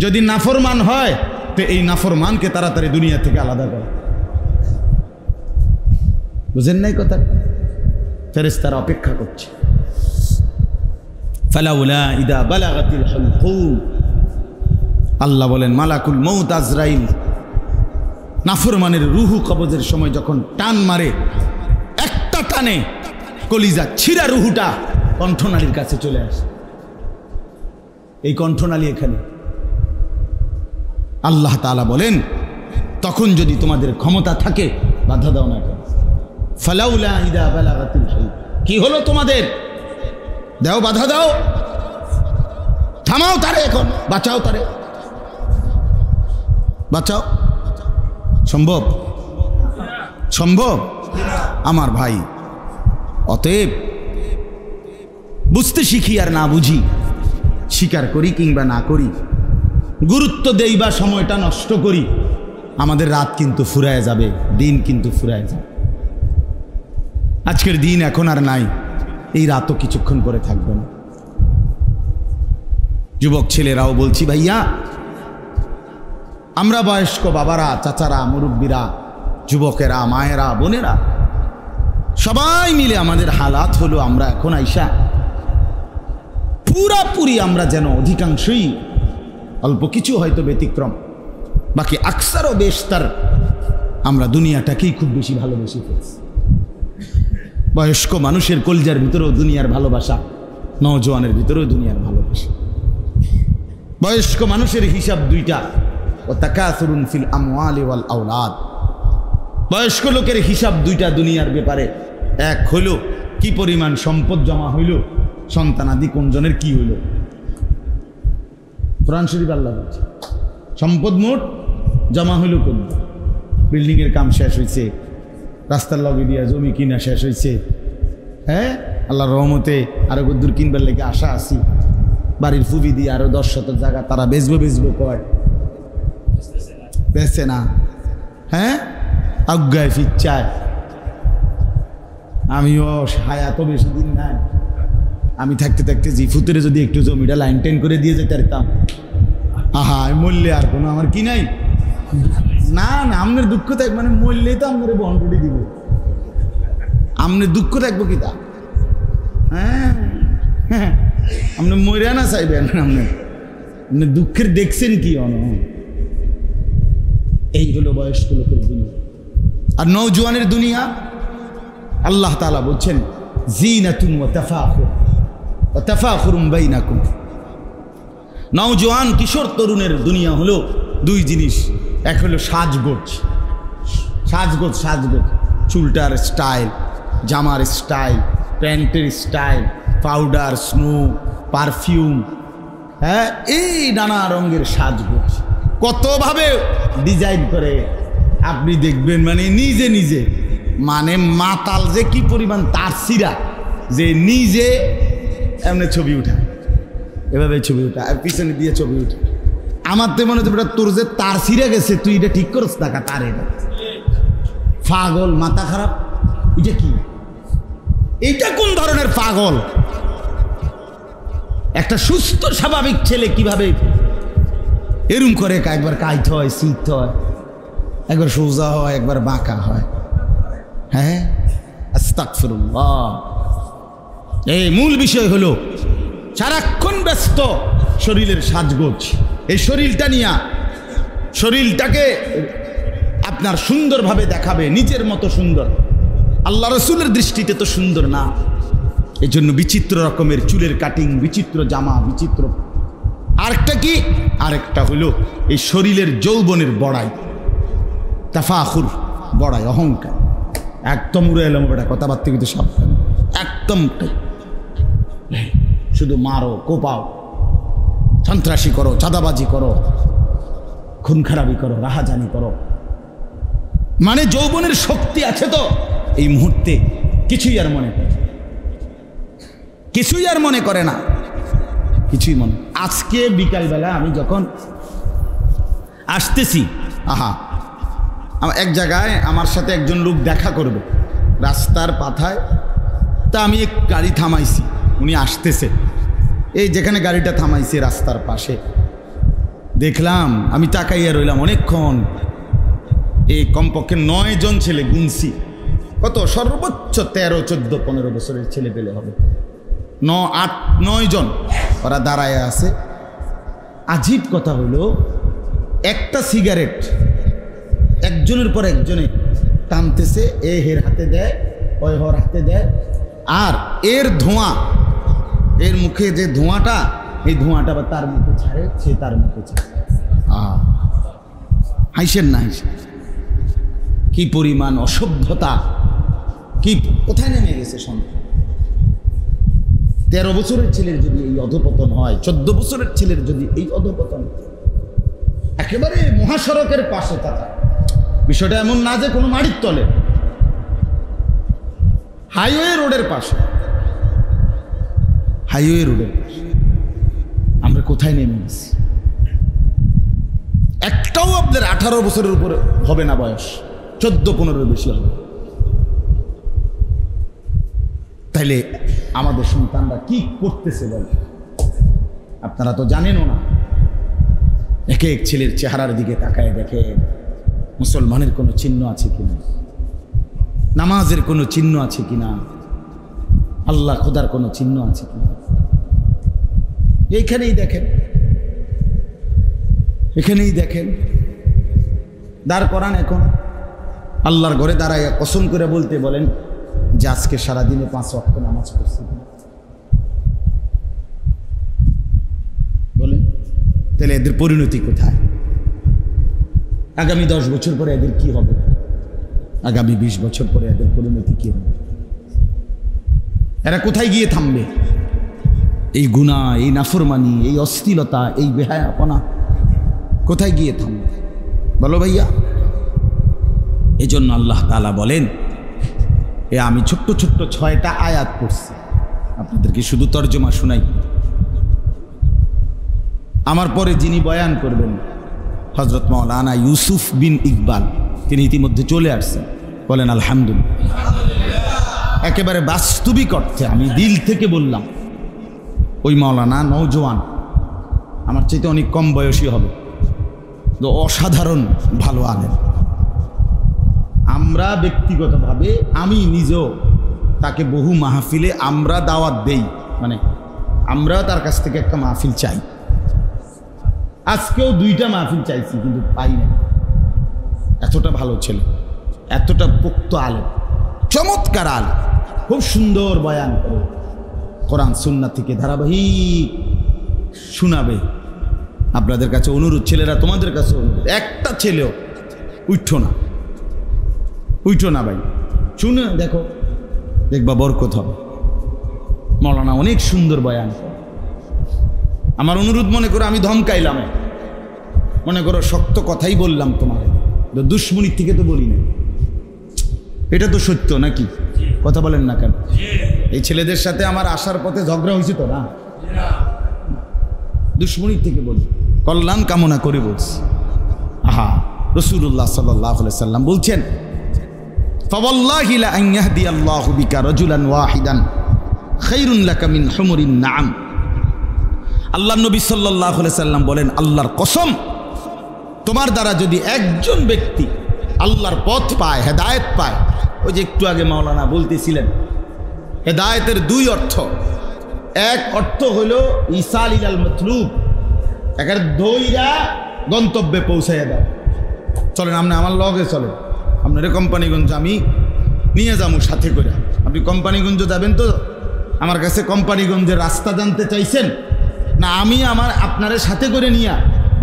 যদি নাফরমান হয় তো এই নাফরমানকে তাড়াতাড়ি দুনিয়া থেকে আলাদা করো। বুঝেন নাই কথা? ফেরেশতারা অপেক্ষা করছে। ফালাউলা ইদা বালাগাতিল হুলকুম, আল্লাহ বলেন মালাকুল মউত আজরাইল নাফরমানের রুহু কবজের সময় যখন টান মারে, একটা টানে কলিজা ছিঁড়া রুহুটা কণ্ঠনালীর কাছে চলে আসে। এই কণ্ঠনালী এখানে। আল্লাহ তাআলা বলেন, তখন যদি তোমাদের ক্ষমতা থাকে বাধা দাও না কেন? ফালাউলা ইদা বালাগাতিল হুলকুম, কি হলো তোমাদের? দাও, বাধা দাও, থামাও তারে, এখন বাঁচাও তারে, বাঁচাও। সম্ভব? সম্ভব? আমার ভাই, অতএব বুঝতে শিখি আর না বুঝি, স্বীকার করি কিংবা না করি, গুরুত্ব দেই বা সময়টা নষ্ট করি, আমাদের রাত কিন্তু ফুরায় যাবে, দিন কিন্তু ফুরায় যাবে। আজকের দিন এখন আর নাই, এই রাতও কিছুক্ষণ পরে থাকবে না। যুবক ছেলেরাও বলছি, ভাইয়া, আমরা বয়স্ক বাবারা, চাচারা, মুরব্বীরা, যুবকেরা, মায়েরা, বোনেরা, সবাই মিলে আমাদের হালাত হলো, আমরা এখন আইসা পুরাপুরি আমরা যেন অধিকাংশই, অল্প কিছু হয়তো ব্যতিক্রম, বাকি আকসারও বেশতার আমরা দুনিয়াটাকেই খুব বেশি ভালোবেসে ফেলছি। বয়স্ক মানুষের কলজার ভিতরেও দুনিয়ার ভালোবাসা, নওজোয়ানের ভিতরেও দুনিয়ার ভালোবাসা। বয়স্ক মানুষের হিসাব দুইটা, ও তাকাসুরুন ফিল আমওয়ালি ওয়াল আওলাদ। বয়স্ক লোকের হিসাব দুইটা দুনিয়ার ব্যাপারে। এক হইল কি পরিমাণ সম্পদ জমা হইল, সন্তানাদি কোনজনের কি হইল। কোরআন শরীফ আল্লাহ বলছে সম্পদ মোট জমা হইল কোন বিল্ডিংয়ের কাম শেষ হয়েছে, রাস্তার লগে দিয়া জমি কিনা শেষ হয়েছে, হ্যাঁ আল্লাহর রহমতে আরো কদ্দুর কিনবার লেগে আশা আছি, বাড়ির ফুবি দিয়ে আরো 10 শতক জায়গা তারা বেচবো কয়, বেচছে না, হ্যাঁ আজ্ঞায় ফিচ্ছায়। আমিও হায়াত বেশি দিন নাই, আমি থাকতে থাকতে জিফুতেরে যদি একটু জমিটা লাইন টেন করে দিয়ে যেতে পারতাম, আহা মূল্যে আর কোনো আমার কি নাই। না না আপনার দুঃখ থাক মানে মূল্যেই তো আপনার বন্ডটি দিব, আপনার দুঃখ থাকবো কি তা, হ্যাঁ হ্যাঁ আপনি মরিয়া না চাইবেন, আপনি দুঃখের দেখছেন কি এই হলো বয়স্ক লোকের দুনিয়া। আর নওজোয়ানের দুনিয়া আল্লাহ তাআলা বলছেন জিনাতুন ওয়া তাফাখুরুম বাইনাকুম। নওজোয়ান কিশোর তরুণের দুনিয়া হলো দুই জিনিস, এক হলো সাজগোজ, চুলটার স্টাইল, জামার স্টাইল, প্যান্টের স্টাইল, পাউডার, স্নো, পারফিউম, হ্যাঁ এই নানা রঙের সাজগোজ কতভাবে ডিজাইন করে আপনি দেখবেন, মানে নিজে মানে মাতাল যে কি পরিমাণ তার সিরা যে নিজে এমনি ছবি উঠায়, এভাবে ছবি উঠা আর পিছনে দিয়ে ছবি উঠে। আমার তো মনে হচ্ছে তোর যে তার সিরা গেছে তুই এটা ঠিক করছ টাকা তার, এটা পাগল, মাথা খারাপ, এটা কি, এইটা কোন ধরনের পাগল? একটা সুস্থ স্বাভাবিক ছেলে কিভাবে এরম করে, একবার কাইত হয়, শীত হয়, একবার সোজা হয়, একবার বাঁকা হয়, হ্যাঁ আস্তাগফিরুল্লাহ। এই মূল বিষয় হলো সারাক্ষণ ব্যস্ত শরীরের সাজগোজ, এই শরীরটা নিয়ে শরীরটাকে আপনার সুন্দরভাবে দেখাবে, নিজের মতো সুন্দর, আল্লাহ রসুলের দৃষ্টিতে তো সুন্দর না, এই জন্য বিচিত্র রকমের চুলের কাটিং, বিচিত্র জামা, বিচিত্র। আরেকটা কি, আরেকটা হলো এই শরীরের যৌবনের বড়াই, তাফাখুর, বড়াই, অহংকার, একদম উড়ে এলাম বেটা, কথাবার্তা কিন্তু সাবধান, একদম শুধু মারো, কোপাও, সন্ত্রাসী করো, চাঁদাবাজি করো, খুন খারাপি করো, রাহাজানি করো, মানে যৌবনের শক্তি আছে তো এই মুহূর্তে কিছুই আর মনে করে, কিছুই আর মনে করে না, কিছুই মনে। আজকে বিকালবেলা আমি যখন আসতেছি, এক জায়গায় আমার সাথে একজন লোক দেখা করবে রাস্তার পাথায়, তা আমি এক গাড়ি থামাইছি, উনি আসতেছে, এই যেখানে গাড়িটা থামাইছে রাস্তার পাশে দেখলাম, আমি তাকাইয়া রইলাম অনেকক্ষণ, এই কমপক্ষে 9 জন ছেলে গুনছি, কত সর্বোচ্চ 13, 14, 15 বছরের ছেলে পেলে হবে, 8, 9 জন ওরা দাঁড়ায় আছে। আজীব কথা হলো একটা সিগারেট একজনের পর একজনে টানতেছে, এ হের হাতে দেয়, ওই হর হাতে দেয়, আর এর ধোঁয়া, এর মুখে যে ধোঁয়াটা, এই ধোঁয়াটা বা তার মুখে ছাড়ে, সে তার মুখে ছাড়ে। হাইসেন না, হাইসেন, কি পরিমাণ অসভ্যতা, কি কোথায় নেমে গেছে সন্তান। 13 বছরের ছেলের যদি এই অধপতন হয়, 14 বছরের ছেলের যদি এই অধপতন, একেবারে মহাসড়কের পাশে থাকা, বিষয়টা এমন না যে কোনো মাড়ির তলে, হাইওয়ে রোডের পাশে, হাইওয়ে রোডের পাশে আমরা কোথায় নেমে গেছি। একটাও আপনার 18 বছরের উপরে হবে না বয়স, 14-15 বেশি হবে। তাইলে আমাদের সন্তানরা কি করতেছে বলে আপনারা তো জানেনও না। এক এক ছেলের চেহারার দিকে তাকায় দেখে মুসলমানের কোনো চিহ্ন আছে কিনা, নামাজের কোনো চিহ্ন আছে কিনা, আল্লাহ খোদার কোনো চিহ্ন আছে কিনা, এইখানেই দেখেন, এখানেই দেখেন। দাঁড় করান এখন আল্লাহর ঘরে দাঁড়ায় কসম করে বলতে বলেন যে আজকে সারাদিনে 5 ওয়াক্ত নামাজ পড়ছি বলেন, তাহলে এদের পরিণতি কোথায়? আগামী 10 বছর পরে এদের কি হবে? আগামী 20 বছর পরে এদের পরিণতি কি হবে? এরা কোথায় গিয়ে থামবে? এই গুনাহ, এই নাফরমানি, এই অশ্লীলতা, এই বেহায়াপনা কোথায় গিয়ে থামবে বলো ভাইয়া? এই জন্য আল্লাহ তাআলা বলেন, আমি ছোট্ট ছোট্ট 6টা আয়াত পড়ছি, আপনাদেরকে শুধু তর্জমা শোনাই। আমার পরে যিনি বয়ান করবেন হযরত মাওলানা ইউসুফ বিন ইকবাল, তিনি ইতিমধ্যে চলে আসছেন। বলেন আলহামদুলিল্লাহ। একেবারে বাস্তবিক অর্থে আমি দিল থেকে বললাম, ওই মাওলানা নওজোয়ান, আমার চাইতে অনেক কম বয়সী হবে, তো অসাধারণ ভালো আলেম। আমরা ব্যক্তিগতভাবে আমি নিজেও তাকে বহু মাহফিলে আমরা দাওয়াত দেই, মানে আমরা তার কাছ থেকে একটা মাহফিল চাই। আজকেও 2টা মাহফিল চাইছি, কিন্তু পাই না। এতটা ভালো ছেলে, এতটা পোক্ত আলেম, চমৎকার আলেম, খুব সুন্দর বয়ান করে, কোরআন সুন্নাহ থেকে ধারাবাহিক শোনাবে। আপনাদের কাছে অনুরোধ, ছেলেরা তোমাদের কাছে অনুরোধ, একটা ছেলেও উঠো না ভাই, শুনে দেখো, দেখবা বরকত হবে। মাওলানা অনেক সুন্দর বয়ান করে। আমার অনুরোধ মনে করো আমি ধমকাইলাম, মনে করো শক্ত কথাই বললাম তোমার, দুশ্মনী থেকে তো বলি না, এটা তো সত্য নাকি? কথা বলেন না কেন? এই ছেলেদের সাথে আমার আসার পথে ঝগড়া হয়েছে তো না, দুশ্মনী থেকে বলি, কল্যাণ কামনা করে বলছি। আহা, রাসূলুল্লাহ সাল্লাল্লাহু আলাইহি সাল্লাম বলছেন, ফাওয়াল্লাহি লা আন ইয়াহদিয়াল্লাহু বিকা রাজুলান ওয়াহিদান খায়রুন লাকা মিন হুমুরিন নাআম। আল্লাহর নবী সাল্লাল্লাহু আলাইহি সাল্লাম বলেন, আল্লাহর কসম, তোমার দ্বারা যদি একজন ব্যক্তি আল্লাহর পথ পায়, হেদায়েত পায়, ওই যে একটু আগে মাওলানা বলতেছিলেন, হেদায়েতের 2 অর্থ। এক অর্থ হলো ইসাল ইলাল মাতলুব, একের দইরা গন্তব্যে পৌঁছাইয়া দাও। চলেন আপনি আমার লগে চলেন, আপনার কোম্পানিগঞ্জ আমি নিয়ে যাবো সাথে করে। আপনি কোম্পানিগঞ্জ যাবেন তো, আমার কাছে কোম্পানিগঞ্জের রাস্তা জানতে চাইছেন না, আমি আপনারে সাথে করে নিয়ে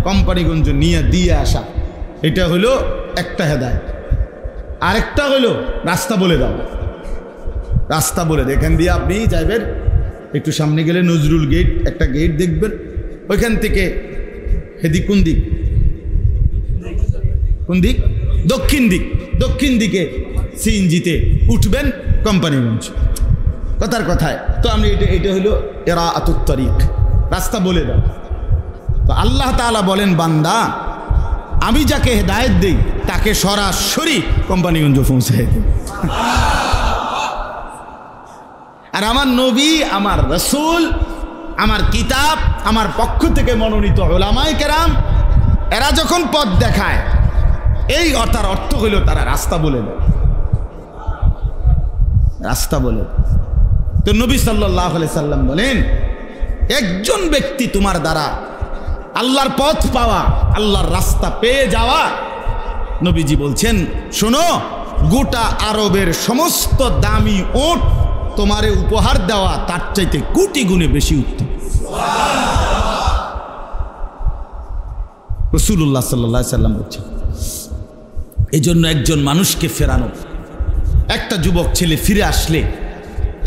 কোম্পানিগঞ্জ নিয়ে দিয়ে আসা, এটা হলো একটা হেদায়েত। আরেকটা হলো রাস্তা বলে দাও, রাস্তা বলে এখান দিয়ে আপনি যাইবেন, একটু সামনে গেলে নজরুল গেট, একটা গেট দেখবেন, ওইখান থেকে হেদিক কোন দিক, দক্ষিণ দিকে সিএনজিতে উঠবেন কোম্পানিগঞ্জ। কথার কথায় তো আমি এটা হইল ইরাআতুত তারিক, রাস্তা বলে দাও। তো আল্লাহ তাআলা বলেন, বান্দা আমি যাকে হেদায়েত দেই তাকে সরাসরি কোম্পানিগঞ্জ পৌঁছায় দেই। আর আমার নবী, আমার রাসূল, আমার কিতাব, আমার পক্ষ থেকে মনোনীত উলামায়ে কেরাম, এরা যখন পথ দেখায়, এই তার অর্থ হইল তারা রাস্তা বলে দেয়, রাস্তা বলে। তো নবী সাল্লাল্লাহু আলাইহি সাল্লাম বলেন, একজন ব্যক্তি তোমার দ্বারা আল্লাহর পথ পাওয়া, আল্লাহর রাস্তা পেয়ে যাওয়া, নবীজি বলছেন, শোনো, গোটা আরবের সমস্ত দামি ওট তোমারে উপহার দেওয়া তার চাইতে কোটি গুণে বেশি উত্তম। রাসূলুল্লাহ সাল্লাল্লাহু আলাইহি সাল্লাম বলছেন, এই জন্য একজন মানুষকে ফেরানো, একটা যুবক ছেলে ফিরে আসলে,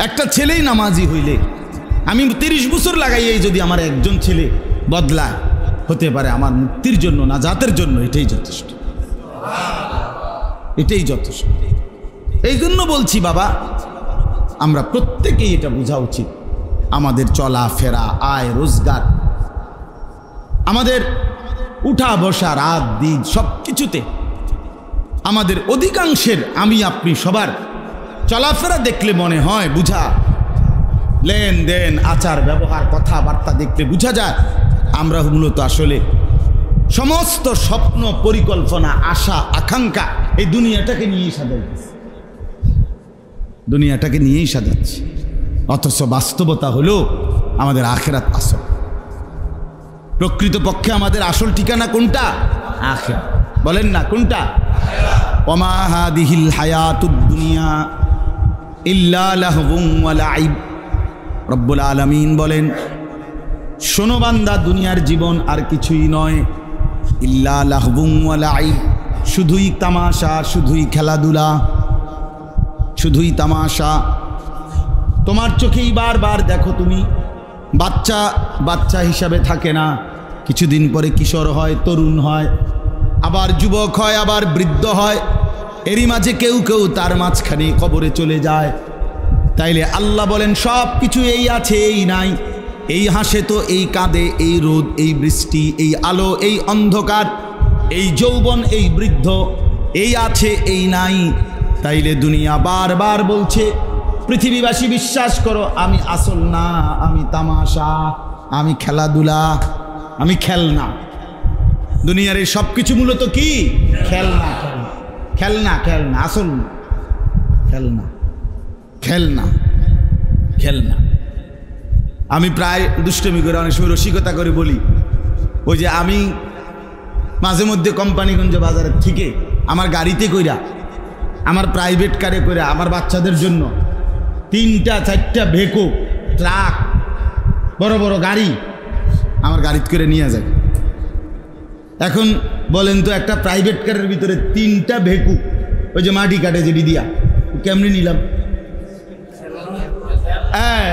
একটা ছেলেই নামাজি হইলে, আমি 30 বছর লাগাইয়াই যদি আমার একজন ছেলে বদলায়, হতে পারে আমার মুক্তির জন্য, নাজাতের জন্য এটাই যথেষ্ট, এটাই যথেষ্ট। এই জন্য বলছি বাবা, আমরা প্রত্যেকেই এটা বোঝা উচিত, আমাদের চলা ফেরা, আয় রোজগার, আমাদের উঠা বসা, রাত দিন, সব কিছুতে আমাদের অধিকাংশের, আমি আপনি সবার চলাফেরা দেখলে মনে হয় বুঝা, লেনদেন, আচার ব্যবহার, কথাবার্তা দেখলে বোঝা যায় আমরা মূলত আসলে সমস্ত স্বপ্ন, পরিকল্পনা, আশা, আকাঙ্ক্ষা এই দুনিয়াটাকে নিয়েই সাজাইছি, দুনিয়াটাকে নিয়েই সাজাচ্ছি। অথচ বাস্তবতা হলো আমাদের আখিরাত আসল। প্রকৃতপক্ষে আমাদের আসল ঠিকানা কোনটা? আখিরাত। বলেন না কোনটা? ওমা হাদিহিল হায়াতুদ দুনিয়া ইল্লা লাহবুন ওয়া লাইব। রব্বুল আলামিন বলেন, শোনো বান্দা, দুনিয়ার জীবন আর কিছুই নয়, ইল্লা লাহবুন ওয়া লাইব, শুধুই তামাশা, শুধুই খেলাধুলা, শুধুই তামাশা। তোমার চোখেই বারবার দেখো তুমি বাচ্চা বাচ্চা হিসাবে থাকে না, কিছুদিন পরে কিশোর হয়, তরুণ হয়, আবার যুবক হয়, আবার বৃদ্ধ হয়। এরই মাঝে কেউ কেউ তার মাঝখানে কবরে চলে যায়। তাইলে আল্লাহ বলেন সব কিছু এই আছে এই নাই, এই হাসে তো এই কাঁদে, এই রোদ এই বৃষ্টি, এই আলো এই অন্ধকার, এই যৌবন এই বৃদ্ধ, এই আছে এই নাই। তাইলে দুনিয়া বারবার বলছে পৃথিবীবাসী বিশ্বাস করো আমি আসল না, আমি তামাশা, আমি খেলাধুলা, আমি খেলনা। দুনিয়ার এই সব কিছু মূলত কি? খেলনা, খেলনা, খেলনা, আসল না, খেলনা, খেলনা, খেলনা। আমি প্রায় দুষ্টমি করে অনেক সময় রসিকতা করে বলি, ওই যে আমি মাঝে মধ্যে কোম্পানিগঞ্জ বাজারের থেকে আমার গাড়িতে কইরা, আমার প্রাইভেট কারে কইরা আমার বাচ্চাদের জন্য 3-4টা ভেকো ট্রাক, বড় বড় গাড়ি আমার গাড়িতে করে নিয়ে যায়। এখন বলেন তো একটা প্রাইভেট কারের ভিতরে 3টা ভেকু, ওই যে মাটি কাটে যেটি দিয়া, কেমনি নিলাম?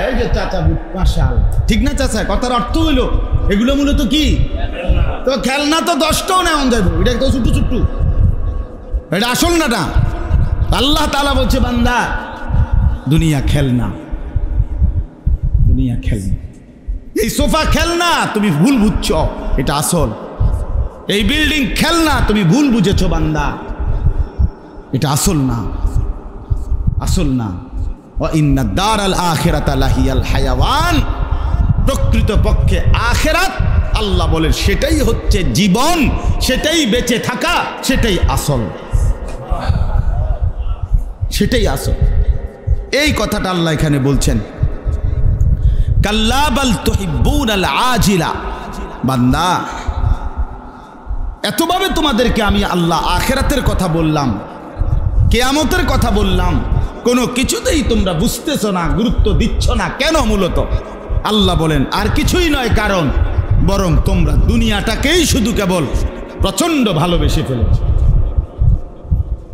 এই যে চাচা মাশাল, ঠিক না চাচা? কথার অর্থ হইল এগুলো মূলত কি? তো খেলনা তো 10টাও নেওয়া যাইব, এটা তো ছোট্টু ছোট্টু, এটা আসল না। আল্লাহ তাআলা বলছে বান্দা দুনিয়া খেলনা, দুনিয়া খেলনা। এই সোফা খেলনা, তুমি ভুল বুঝছো, এটা আসল। এই বিল্ডিং খেলনা, তুমি ভুল বুঝেছো বান্দা, এটা আসল না, আসল না। ইন্না দারাল আখিরাতা লাহিয়াল হায়াওয়ান, প্রকৃত পক্ষে আখিরাত আল্লাহ বলেন সেটাই হচ্ছে জীবন, সেটাই বেঁচে থাকা, সেটাই আসল, সেটাই আসল। এই কথাটা আল্লাহ এখানে বলছেন। কাল্লা বাল তুহিব্বুনাল আজিলা, বান্দা এতভাবে তোমাদেরকে আমি আল্লাহ আখিরাতের কথা বললাম, কিয়ামতের কথা বললাম, কোনো কিছুতেই তোমরা বুঝতেছো না, গুরুত্ব দিচ্ছ না। কেন? মূলত আল্লাহ বলেন আর কিছুই নয়, কারণ বরং তোমরা দুনিয়াটাকেই শুধু কেবল প্রচণ্ড ভালোবেসে ফেলেছ।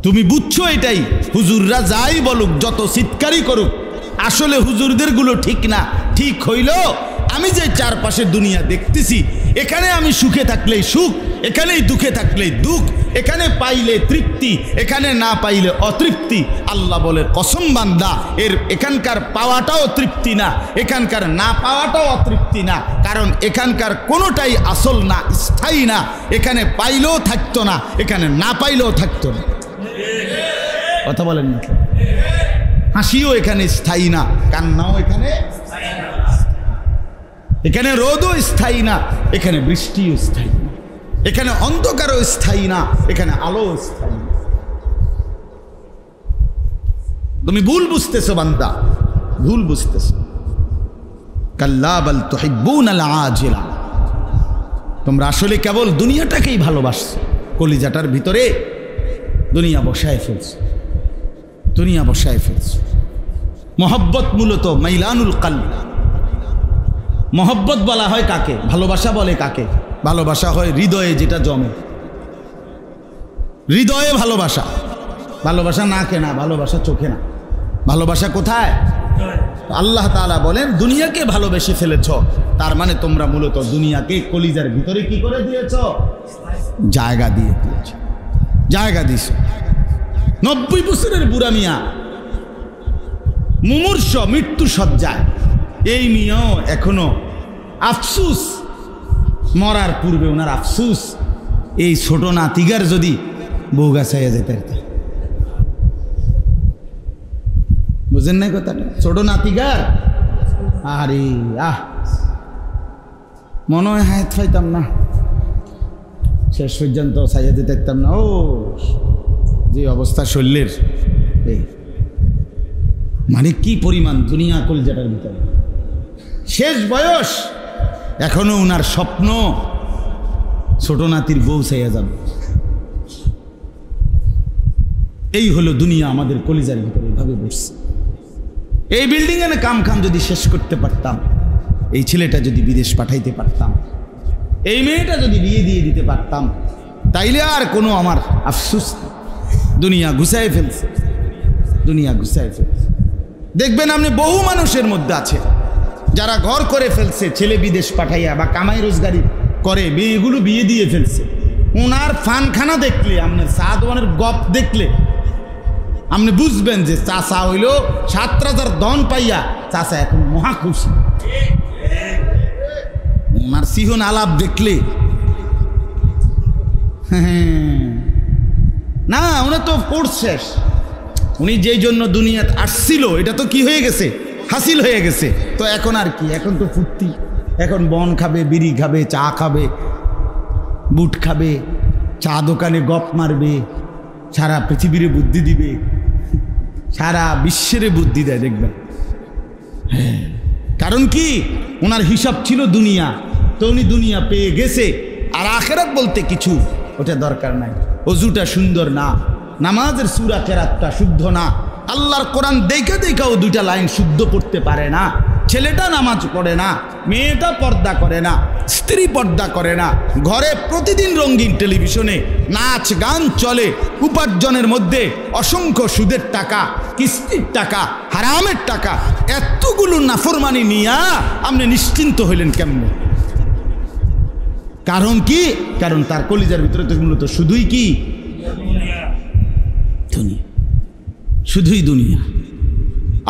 তুমি বুঝছো এটাই, হুজুররা যাই বলুক, যত চিৎকারই করুক, আসলে হুজুরদের গুলো ঠিক না। ঠিক হইল আমি যে চারপাশে দুনিয়া দেখতেছি, এখানে আমি সুখে থাকলেই সুখ, এখানেই দুঃখে থাকলেই দুঃখ, এখানে পাইলে তৃপ্তি, এখানে না পাইলে অতৃপ্তি। আল্লাহ বলে কসম বান্দা, এখানকার পাওয়াটাও তৃপ্তি না, এখানকার না পাওয়াটাও অতৃপ্তি না, কারণ এখানকার কোনোটাই আসল না, স্থায়ী না। এখানে পাইলেও থাকতো না, এখানে না পাইলেও থাকতো না। কথা বলেন না? হাসিও এখানে স্থায়ী না, কান্নাও এখানে, এখানে রোদও স্থায়ী না, এখানে বৃষ্টিও স্থায়ী না, এখানে অন্ধকারও স্থায়ী না, এখানে আলো স্থায়ী না। তুমি ভুল বুঝতেছো বান্দা, ভুল বুঝতেছো। কাল্লা বাল তুহিব্বুনাল আজিলা, তোমরা আসলে কেবল দুনিয়াটাকেই ভালোবাসছো, কলিজাটার ভিতরে দুনিয়া বসায় ফেলছো, দুনিয়া বসায় ফেলছো। মহব্বত মূলত মাইলানুল কলব। মহব্বত বলা হয় কাকে? ভালোবাসা বলে কাকে? ভালোবাসা হয় হৃদয়ে যেটা জমে, হৃদয়ে ভালোবাসা। ভালোবাসা নাকে না, ভালোবাসা চোখে না, ভালোবাসা কোথায়? আল্লাহ তাআলা বলেন দুনিয়াকে ভালোবেসে ফেলেছ, তার মানে তোমরা মূলত দুনিয়াকে কলিজার ভিতরে কি করে দিয়েছ? জায়গা দিয়ে দিয়েছ, জায়গা দিছ। 90 বছরের বুড়া মিয়া, মুমূর্ষ, মৃত্যু সজ্জায়, এই মিয়াও এখনো আফসুস, মরার পূর্বে ওনার আফসুস, এই ছোট নাতিগার যদি বউ গাছাইয়া যেতে। বুঝেন না কথাটা? ছোট নাতিগার, আরে মনে হয় হায়াত পাইতাম না, শেষ পর্যন্ত ছাইয়া দিতে পারতাম না। ও যে অবস্থা শরীরের, মানে কি পরিমাণ দুনিয়া কলজাটার ভিতরে। শেষ বয়স, এখনো উনার স্বপ্ন ছোট নাতির বউ ছাইয়া যাবে। এই হলো দুনিয়া আমাদের কলিজার ভিতরে এভাবে বসছে। এই বিল্ডিং এর কাম খাম যদি শেষ করতে পারতাম, এই ছেলেটা যদি বিদেশ পাঠাইতে পারতাম, এই মেয়েটা যদি বিয়ে দিয়ে দিতে পারতাম, তাইলে আর কোনো আমার আফসোস নেই। দুনিয়া ঘুষায় ফেলছে, দুনিয়া ঘুষায় ফেলছে। দেখবেন আপনি বহু মানুষের মধ্যে আছে যারা ঘর করে ফেলছে ছেলে বিদেশ পাঠাইয়া বা কামাই রোজগারি করে মেয়েগুলো বিয়ে দিয়ে ফেলছে, ওনার ফানখানা দেখলে, আপনার সাদওয়ানের গপ দেখলে আপনি বুঝবেন যে চাচা হইল 7 রাজার দন পাইয়া চাচা এখন মহা খুশি। ওনার সিহন আলাপ দেখলে না, উনি তো কোর্স শেষ, উনি যেই জন্য দুনিয়াতে আসছিল এটা তো কি হয়ে গেছে, হাসিল হয়ে গেছে। তো এখন আর কি, এখন তো ফুর্তি, এখন বন খাবে, বিড়ি খাবে, চা খাবে, বুট খাবে, চা দোকানে গপ মারবে, সারা পৃথিবীরে বুদ্ধি দিবে, সারা বিশ্বের বুদ্ধি দেয় দেখবেন। হ্যাঁ, কারণ কি ওনার হিসাব ছিল দুনিয়া, তো উনি দুনিয়া পেয়ে গেছে। আর আখেরাত বলতে কিছু ওটা দরকার নাই। অজুটা সুন্দর না, নামাজের সূরা কেরাতটা শুদ্ধ না, আল্লাহর কোরআন দেখা দেখাও 2টা লাইন শুদ্ধ পড়তে পারে না, ছেলেটা নামাজ পড়ে না, মেয়েটা পর্দা করে না, স্ত্রী পর্দা করে না, ঘরে প্রতিদিন রঙিন টেলিভিশনে নাচ গান চলে, উপার্জনের মধ্যে অসংখ্য সুদের টাকা, কিস্তির টাকা, হারামের টাকা, এতগুলো নাফরমানি নিয়া আপনি নিশ্চিন্ত হইলেন কেমনে? কারণ কি? কারণ তার কলিজার ভিতরে তো মূলত শুধুই কি দুনিয়া, শুধুই দুনিয়া।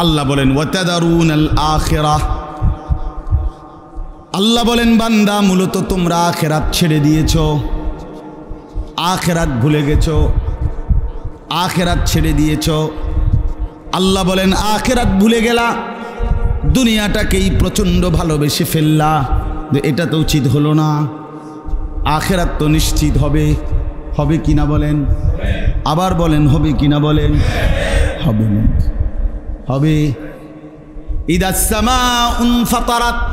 আল্লাহ বলেন ওয়াতাদারুনাল আখিরাহ, আল্লাহ বলেন বান্দা মূলত তোমরা আখিরাত ছেড়ে দিয়েছো, আখিরাত ভুলে গেছো, আখিরাত ছেড়ে দিয়েছো। আল্লাহ বলেন আখিরাত ভুলে গেলা, দুনিয়াটাকেই প্রচণ্ড ভালোবেসে ফেললা, এটা তো উচিত হলো না। আখিরাত তো নিশ্চিত হবে, হবে কিনা বলেন, আবার বলেন হবে কিনা বলেন, হবে না, হবে। ইদাস সামাউন ফাতারাত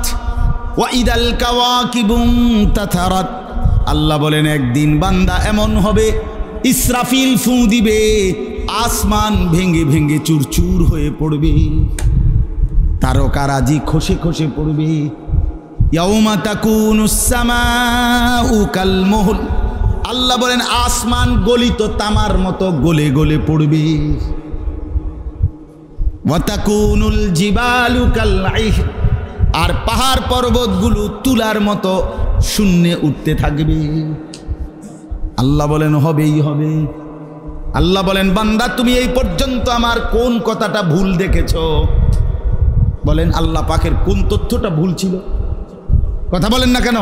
ওয়া ইদাল কাওয়াকিবু তাতারাত, আল্লাহ বলেন একদিন বান্দা এমন হবে ইসরাফিল ফু দিবে, আসমান ভেঙে ভেঙে চুরচুর হয়ে পড়বে, তারকারাজি খসে খসে পড়বে। ইয়াউমা তাকুনুস সামাউ কাল মুহল, আল্লাহ বলেন আসমান গলিত তামার মতো গলে গলে পড়বে। ওয়া তাকুনুল জিবালু কাল আইহ, আর পাহাড় পর্বতগুলো তুলার মতো শূন্যে উঠতে থাকবে। আল্লাহ বলেন হবেই হবে। আল্লাহ বলেন বান্দা তুমি এই পর্যন্ত আমার কোন কথাটা ভুল দেখেছ? বলেন আল্লাহ পাকের কোন তথ্যটা ভুল ছিল? কথা বলেন না কেন?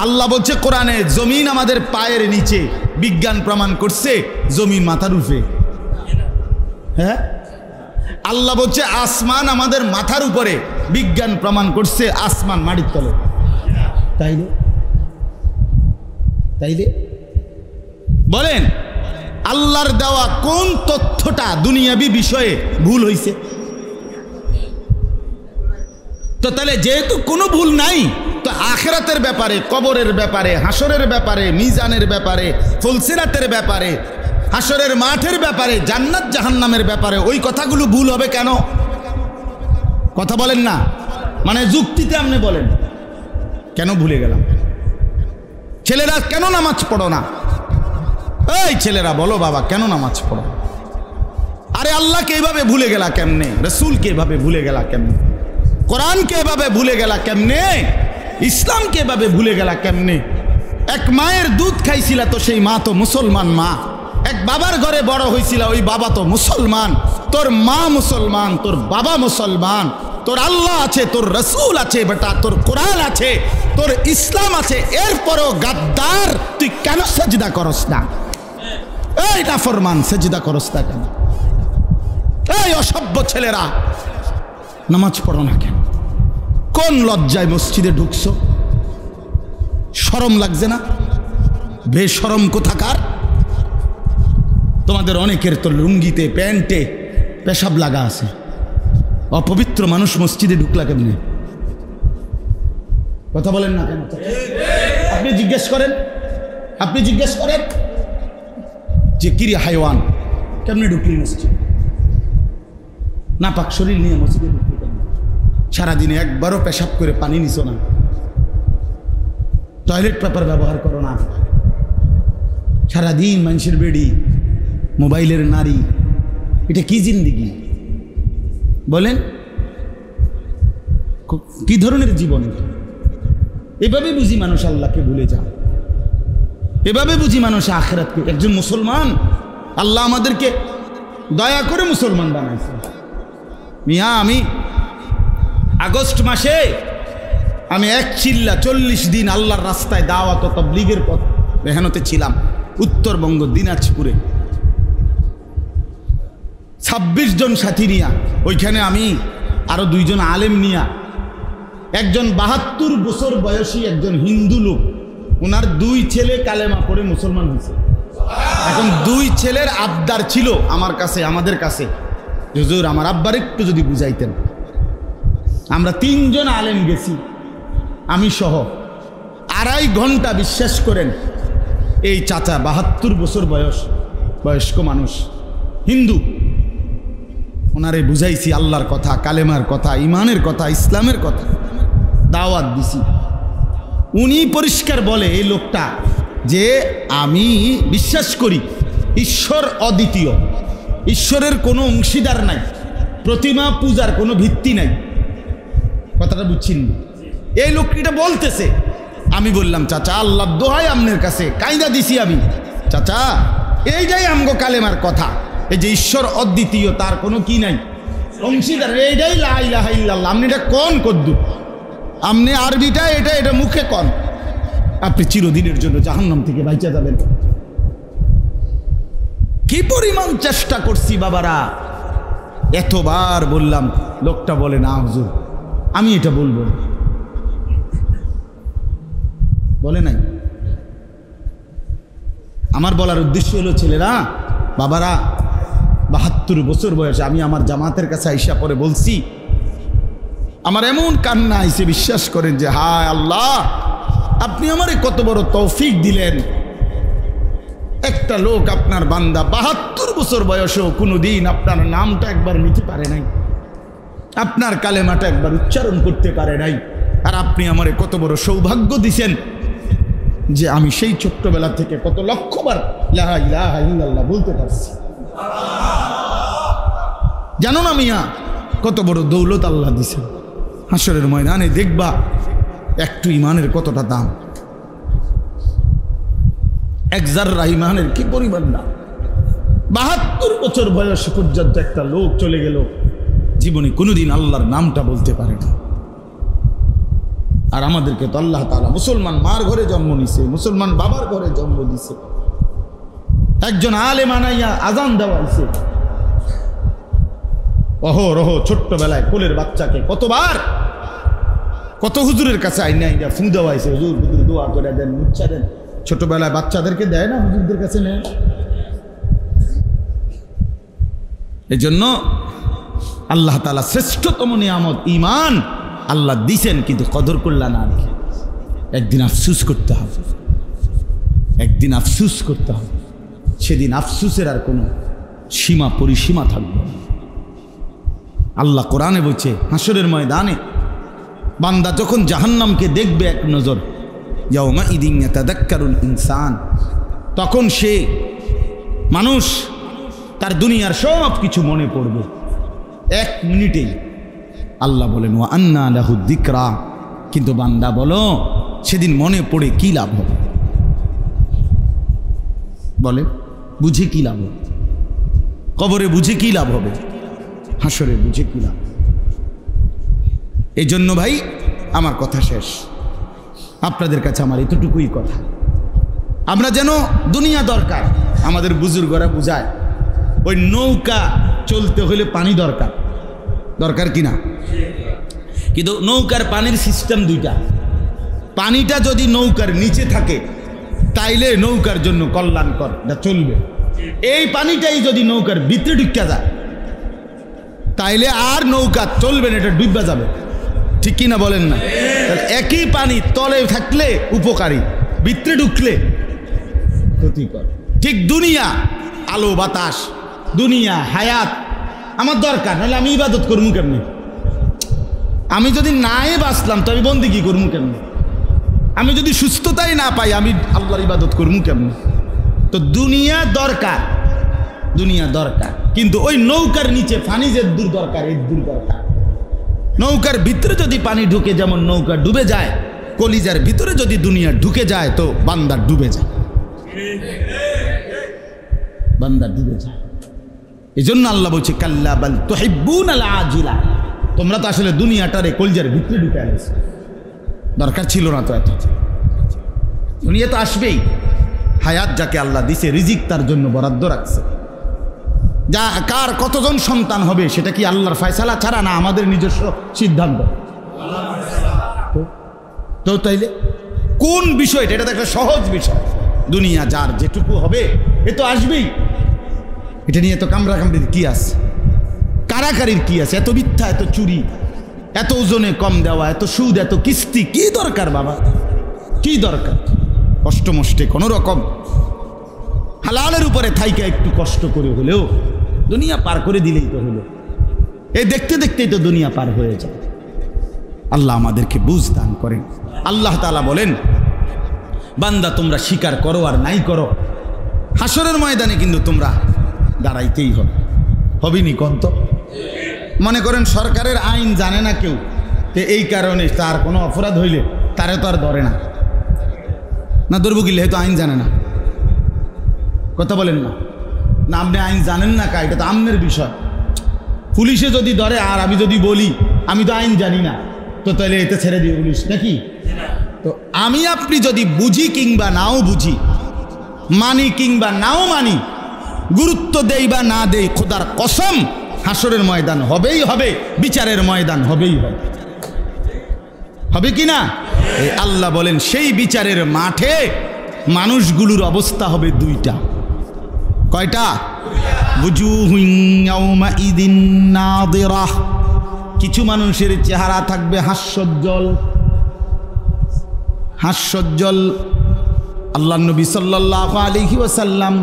আল্লাহ বলছে কোরআনে জমিন আমাদের পায়ের নিচে, বিজ্ঞান প্রমাণ করছে জমিন মাথার উপরে। হ্যাঁ, আল্লাহ বলছে আসমান আমাদের মাথার উপরে, বিজ্ঞান প্রমাণ করছে আসমান মাটির তলে। তাইলে তাইলে বলেন আল্লাহর দেওয়া কোন তথ্যটা দুনিয়াবি বিষয়ে ভুল হইছে? তো তাহলে যেহেতু কোনো ভুল নাই, তো আখিরাতের ব্যাপারে, কবরের ব্যাপারে, হাসরের ব্যাপারে, মিজানের ব্যাপারে, ফুলসিরাতের ব্যাপারে, হাসরের মাঠের ব্যাপারে, জান্নাত জাহান্নামের ব্যাপারে ওই কথাগুলো ভুল হবে কেন? কথা বলেন না, মানে যুক্তিতে আপনি বলেন কেন ভুলে গেলাম? ছেলেরা কেন নামাজ পড়ো না? এই ছেলেরা বলো বাবা কেন নামাজ পড়ো? আরে আল্লাহকে এইভাবে ভুলে গেলা কেমনে? রসুলকে এভাবে ভুলে গেলা কেমনে? কোরআনকে এভাবে ভুলে গেলা কেমনে? ইসলামকে এভাবে ভুলে গেলা কেমনে? এক মায়ের দুধ খাইছিল তো সেই মা তো মুসলমান মা, এক বাবার ঘরে বড় হয়েছিল ওই বাবা তো মুসলমান, তোর মা মুসলমান, তোর বাবা মুসলমান, তোর আল্লাহ আছে, তোর রসুল আছে বেটা, তোর কোরআন আছে, তোর ইসলাম আছে, এরপরও গাদ্দার তুই কেন সেজদা করস না? এই নাফরমান সেজদা করস না কেন? এই অসভ্য ছেলেরা নামাজ পড়ো না কেন? কোন লজ্জায় মসজিদে ঢুকছো? শরম লাগছে না? বেশরম কোথাকার। তোমাদের অনেকের তো লুঙ্গিতে প্যান্টে পেশাব লাগা আছে, অপবিত্র মানুষ মসজিদে ঢুকলা কেমনে? কথা বলেন না কেন? আপনি জিজ্ঞেস করেন, আপনি জিজ্ঞেস করেন যে কিরি হাইওয়ান কেমনে ঢুকলি মসজিদ? নাপাক শরীর নিয়ে মসজিদে ঢুকলি কেন? সারাদিনে একবারও পেশাব করে পানি নিছো না, টয়লেট পেপার ব্যবহার করো না, সারাদিন মানুষের বেড়ি, মোবাইলের নারী, এটা কি জিন্দিগি বলেন? কি ধরনের জীবন? এভাবে বুঝি মানুষ আল্লাহকে ভুলে যায়, এভাবে বুঝি মানুষ আখিরাতকে। একজন মুসলমান, আল্লাহ আমাদেরকে দয়া করে মুসলমান বানাইছে। মিয়া, আমি আগস্ট মাসে আমি এক চিল্লা 40 দিন আল্লাহর রাস্তায় দাওয়াত ও তাবলীগের পথ মেহনতে ছিলাম উত্তরবঙ্গ দিনাজপুরে। 26 জন সাথী নিয়া, ওইখানে আমি আরো 2 জন আলেম নিয়া, একজন 72 বছর বয়সী একজন হিন্দু লোক, ওনার 2 ছেলে কালেমা পড়ে মুসলমান হয়েছে। এখন 2 ছেলের আবদার ছিল আমার কাছে, আমাদের কাছে, হুজুর আমার আব্বার একটু যদি বুঝাইতেন। আমরা 3 জন আলেম গেছি, আমি সহ, 2.5 ঘন্টা, বিশ্বাস করেন। এই চাচা 72 বছর বয়স্ক মানুষ, হিন্দু, ওনারে বুঝাইছি আল্লাহর কথা, কালেমার কথা, ইমানের কথা, ইসলামের কথা, দাওয়াত দিছি। উনি পরিষ্কার বলে, এই লোকটা, যে আমি বিশ্বাস করি ঈশ্বর অদ্বিতীয়, ঈশ্বরের কোনো অংশীদার নাই, প্রতিমা পূজার কোনো ভিত্তি নাই। কথাটা বুঝছেন? এই লোকটা বলতেছে। আমি বললাম, চাচা আল্লাহর দোহাই আপনার কাছে, কায়দা দিছি আমি, চাচা এইটাই আমগো কালেমার কথা, এই যে ঈশ্বর অদ্বিতীয়, তার কোনো কি নাই, অংশীদার, এইটাই লা ইলাহা ইল্লাল্লাহ। আপনি এটা কোন কদ্দু, আপনি আরবিটা এটা মুখে কন, আপনি চিরদিনের জন্য জাহান্নাম থেকে বাঁচা যাবেন। কি পরিমাণ চেষ্টা করছি বাবারা, এতবার বললাম। লোকটা বলে, না হুজুর আমি এটা বলবো না। বলে নাই। আমার বলার উদ্দেশ্য হলো, ছেলেরা, বাবারা, 72 বছর বয়সে আমি আমার জামাতের কাছে আইসা পরে বলছি, আমার এমন কান্না আইসে, বিশ্বাস করেন, যে হায় আল্লাহ, আপনি আমারে কত বড় তৌফিক দিলেন। একটা লোক, আপনার বান্দা, 72 বছর বয়সেও কোনোদিন আপনার নামটা একবার নিতে পারে নাই, আপনার কালেমাটা একবার উচ্চারণ করতে পারে নাই। আর আপনি আমারে কত বড় সৌভাগ্য দিছেন যে আমি সেই ছোট্টবেলা থেকে কত লক্ষবার লা ইলাহা ইল্লাল্লাহ বলতে পারছি। জানো না মিয়া, কত বড় দৌলত আল্লাহ দিছেন। হাসরের ময়দানে দেখবা একটু ইমানের কতটা দাম, এক জাররা ইমানের কি পরিমাণ দাম। 72 বছর বয়স পর্যন্ত একটা লোক চলে গেল, জীবনে কোনোদিন আল্লাহর নামটা বলতে পারে না। আর আমাদেরকে তো আল্লাহ তাআলা মুসলমান মার ঘরে জন্ম নিছে, মুসলমান বাবার ঘরে জন্ম দিছে, একজন আলেম আনাইয়া আজান দেওয়াইছে। অহরহ ছোট্টবেলায় কোলের বাচ্চাকে কতবার কত হুজুরের কাছে আইনা ফু দেওয়াইছে, হুজুর দোয়া করে দেন, মুচ্ছা দেন। ছোটবেলায় বাচ্চাদেরকে দেয় না, হুজুরদের কাছে নেয়। এই জন্য আল্লাহ তাআলা শ্রেষ্ঠতম নিয়ামত ঈমান আল্লাহ দিছেন, কিন্তু কদর করলা না। একদিন আফসুস করতে হবে, একদিন আফসুস করতে হবে। সেদিন আফসুসের আর কোনো সীমা পরিসীমা থাকবে না। আল্লাহ কোরআনে বলছে, হাসরের ময়দানে বান্দা যখন জাহান্নামকে দেখবে এক নজর, ইয়াউমা ইদিন ইয়াতাযাক্কারুল ইনসান, তখন সে মানুষ তার দুনিয়ার সব কিছু মনে পড়বে 1 মিনিটেই। আল্লাহ বলেন, ওয়া আন্না লাহু যিকরা, কিন্তু বান্দা বলো সেদিন মনে পড়ে কি লাভ হবে? বলে বুঝে কি লাভ হবে? কবরে বুঝে কি লাভ হবে? হাসরে বুঝে কি লাভ? এই জন্য ভাই আমার কথা শেষ, আপনাদের কাছে আমার এতটুকুই কথা, আমরা যেন দুনিয়া দরকার, আমাদের বুজুর্গরা বুঝায়, ওই নৌকা চলতে হলে পানি দরকার, দরকার কিনা? কিন্তু নৌকার পানির সিস্টেম 2টা। পানিটা যদি নৌকার নিচে থাকে তাইলে নৌকার জন্য কল্যাণকর, এটা চলবে। এই পানিটাই যদি নৌকার ভিতরে ঢুকে যায় তাইলে আর নৌকা চলবে না, এটা ডুববা যাবে। ঠিক কিনা বলেন না? একই পানি তলে থাকলে উপকারী, ভিতরে ঢুকলে ক্ষতিকর। ঠিক দুনিয়া, আলো বাতাস, দুনিয়া হায়াত আমার দরকার, নাহলে আমি ইবাদত করবো কেমনি? আমি যদি নাই বাঁচলাম তো আমি বন্দেগী করবো কেমনি? আমি যদি সুস্থতাই না পাই আমি আল্লাহর ইবাদত করবো কেমনি? তো দুনিয়া দরকার, দুনিয়া দরকার, কিন্তু ওই নৌকার নিচে ফানি যে দূর দরকার, এই দূর দরকার। নৌকার ভিতরে যদি পানি ঢুকে যেমন নৌকা ডুবে যায়, কলিজার ভিতরে যদি দুনিয়া ঢুকে যায় তো বান্দা ডুবে যায়, বান্দা ডুবে যায়। এই জন্য আল্লাহ বলছে কাল্লা বাল তুহিব্বুনাল আজিলা, তোমরা তো আসলে দুনিয়াটারে কলিজার ভিতরে ঢুকে আনছো, দরকার ছিল না তো এত। দুনিয়া তো আসবেই, হায়াত যাকে আল্লাহ দিছে রিজিক তার জন্য বরাদ্দ রাখছে। যা কার কতজন সন্তান হবে সেটা কি আল্লাহর ফয়সালা ছাড়া না আমাদের নিজস্ব সিদ্ধান্ত? তো তাইলে কোন বিষয়টা? এটা তো একটা সহজ বিষয়। দুনিয়া যার যেটুকু হবে এ তো আসবেই, এটা নিয়ে তো কামড়াকামড়ির কি আছে, কারাকারির কি আছে? এত মিথ্যা, এত চুরি, এত ওজনে কম দেওয়া, এত সুদ, এত কিস্তি, কি দরকার বাবা? কি দরকার? কষ্ট মষ্টে কোনো রকম হালালের উপরে থাইকা একটু কষ্ট করে হলেও দুনিয়া পার করে দিলেই তো হলো। এই দেখতে দেখতেই তো দুনিয়া পার হয়ে যায়। আল্লাহ আমাদেরকে বুঝ দান করেন। আল্লাহ তাআলা বলেন, বান্দা তোমরা স্বীকার করো আর নাই করো, হাসরের ময়দানে কিন্তু তোমরা দাঁড়াইতেই হবে। হবিনি কন্ত? মনে করেন সরকারের আইন জানে না কেউ, তো এই কারণে তার কোনো অপরাধ হইলে তারে তো আর ধরে না, না ধরবো গিলে হয়তো আইন জানে না। কথা বলেন না, না আপনি আইন জানেন না কা, এটা তো আমনের বিষয়। পুলিশে যদি ধরে আর আমি যদি বলি আমি তো আইন জানি না, তো তাহলে এতে ছেড়ে দিও পুলিশ নাকি? তো আমি আপনি যদি বুঝি কিংবা নাও বুঝি, মানি কিংবা নাও মানি, গুরুত্ব দেই বা না দেই, খোদার কসম হাসরের ময়দান হবেই হবে, বিচারের ময়দান হবেই হবে। হবে কি না? এই আল্লাহ বলেন সেই বিচারের মাঠে মানুষগুলোর অবস্থা হবে দুইটা। কয়টা? বুজুহুন ইয়াউমাইদিন নাযিরাহ, কিছু মানুষের চেহারা থাকবে হাস্যোজ্জ্বল, হাস্যোজ্জ্বল। আল্লাহ নবী সাল্লাল্লাহু আলাইহি ওয়াসাল্লাম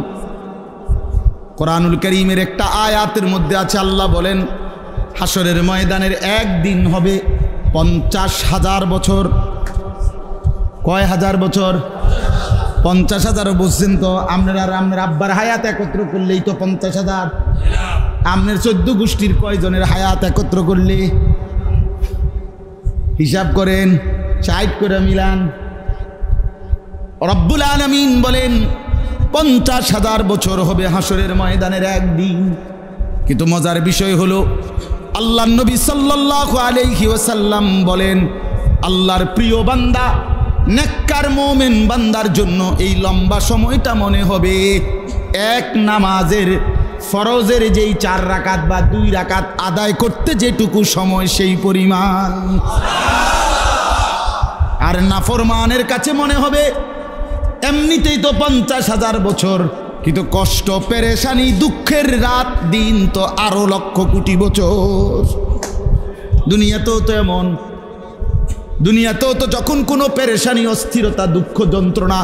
কোরআনুল কারীমের একটা আয়াতের মধ্যে আছে, আল্লাহ বলেন হাসরের ময়দানের একদিন হবে 50,000 বছর। কয় হাজার বছর? 50,000 বুঝছেন তো? আপনার আব্বার হায়াত একত্র করলেই তো 50,000। আপনার 14 গোষ্ঠীর কয়জনের হায়াত একত্র করলে হিসাব করেন, 60 করে মিলান। রব্বুল আলামিন বলেন 50,000 বছর হবে হাসরের ময়দানের একদিন। কিন্তু মজার বিষয় হলো আল্লাহর নবী সাল্লাল্লাহু আলাইহি ওয়াসাল্লাম বলেন, আল্লাহর প্রিয় বান্দা নেককার মুমিন বান্দার জন্য এই লম্বা সময়টা মনে হবে এক নামাজের ফরজের যেই 4 রাকাত বা 2 রাকাত আদায় করতে যেটুকু সময় সেই পরিমাণ। আর নাফরমানের কাছে মনে হবে এমনিতেই তো 50,000 বছর, কিন্তু কষ্ট পেরেশানি দুঃখের রাত দিন তো আরো লক্ষ কোটি বছর। দুনিয়াতেও তো এমন, দুনিয়াতেও তো যখন কোনো পেরেশানি, অস্থিরতা, দুঃখ, যন্ত্রণা,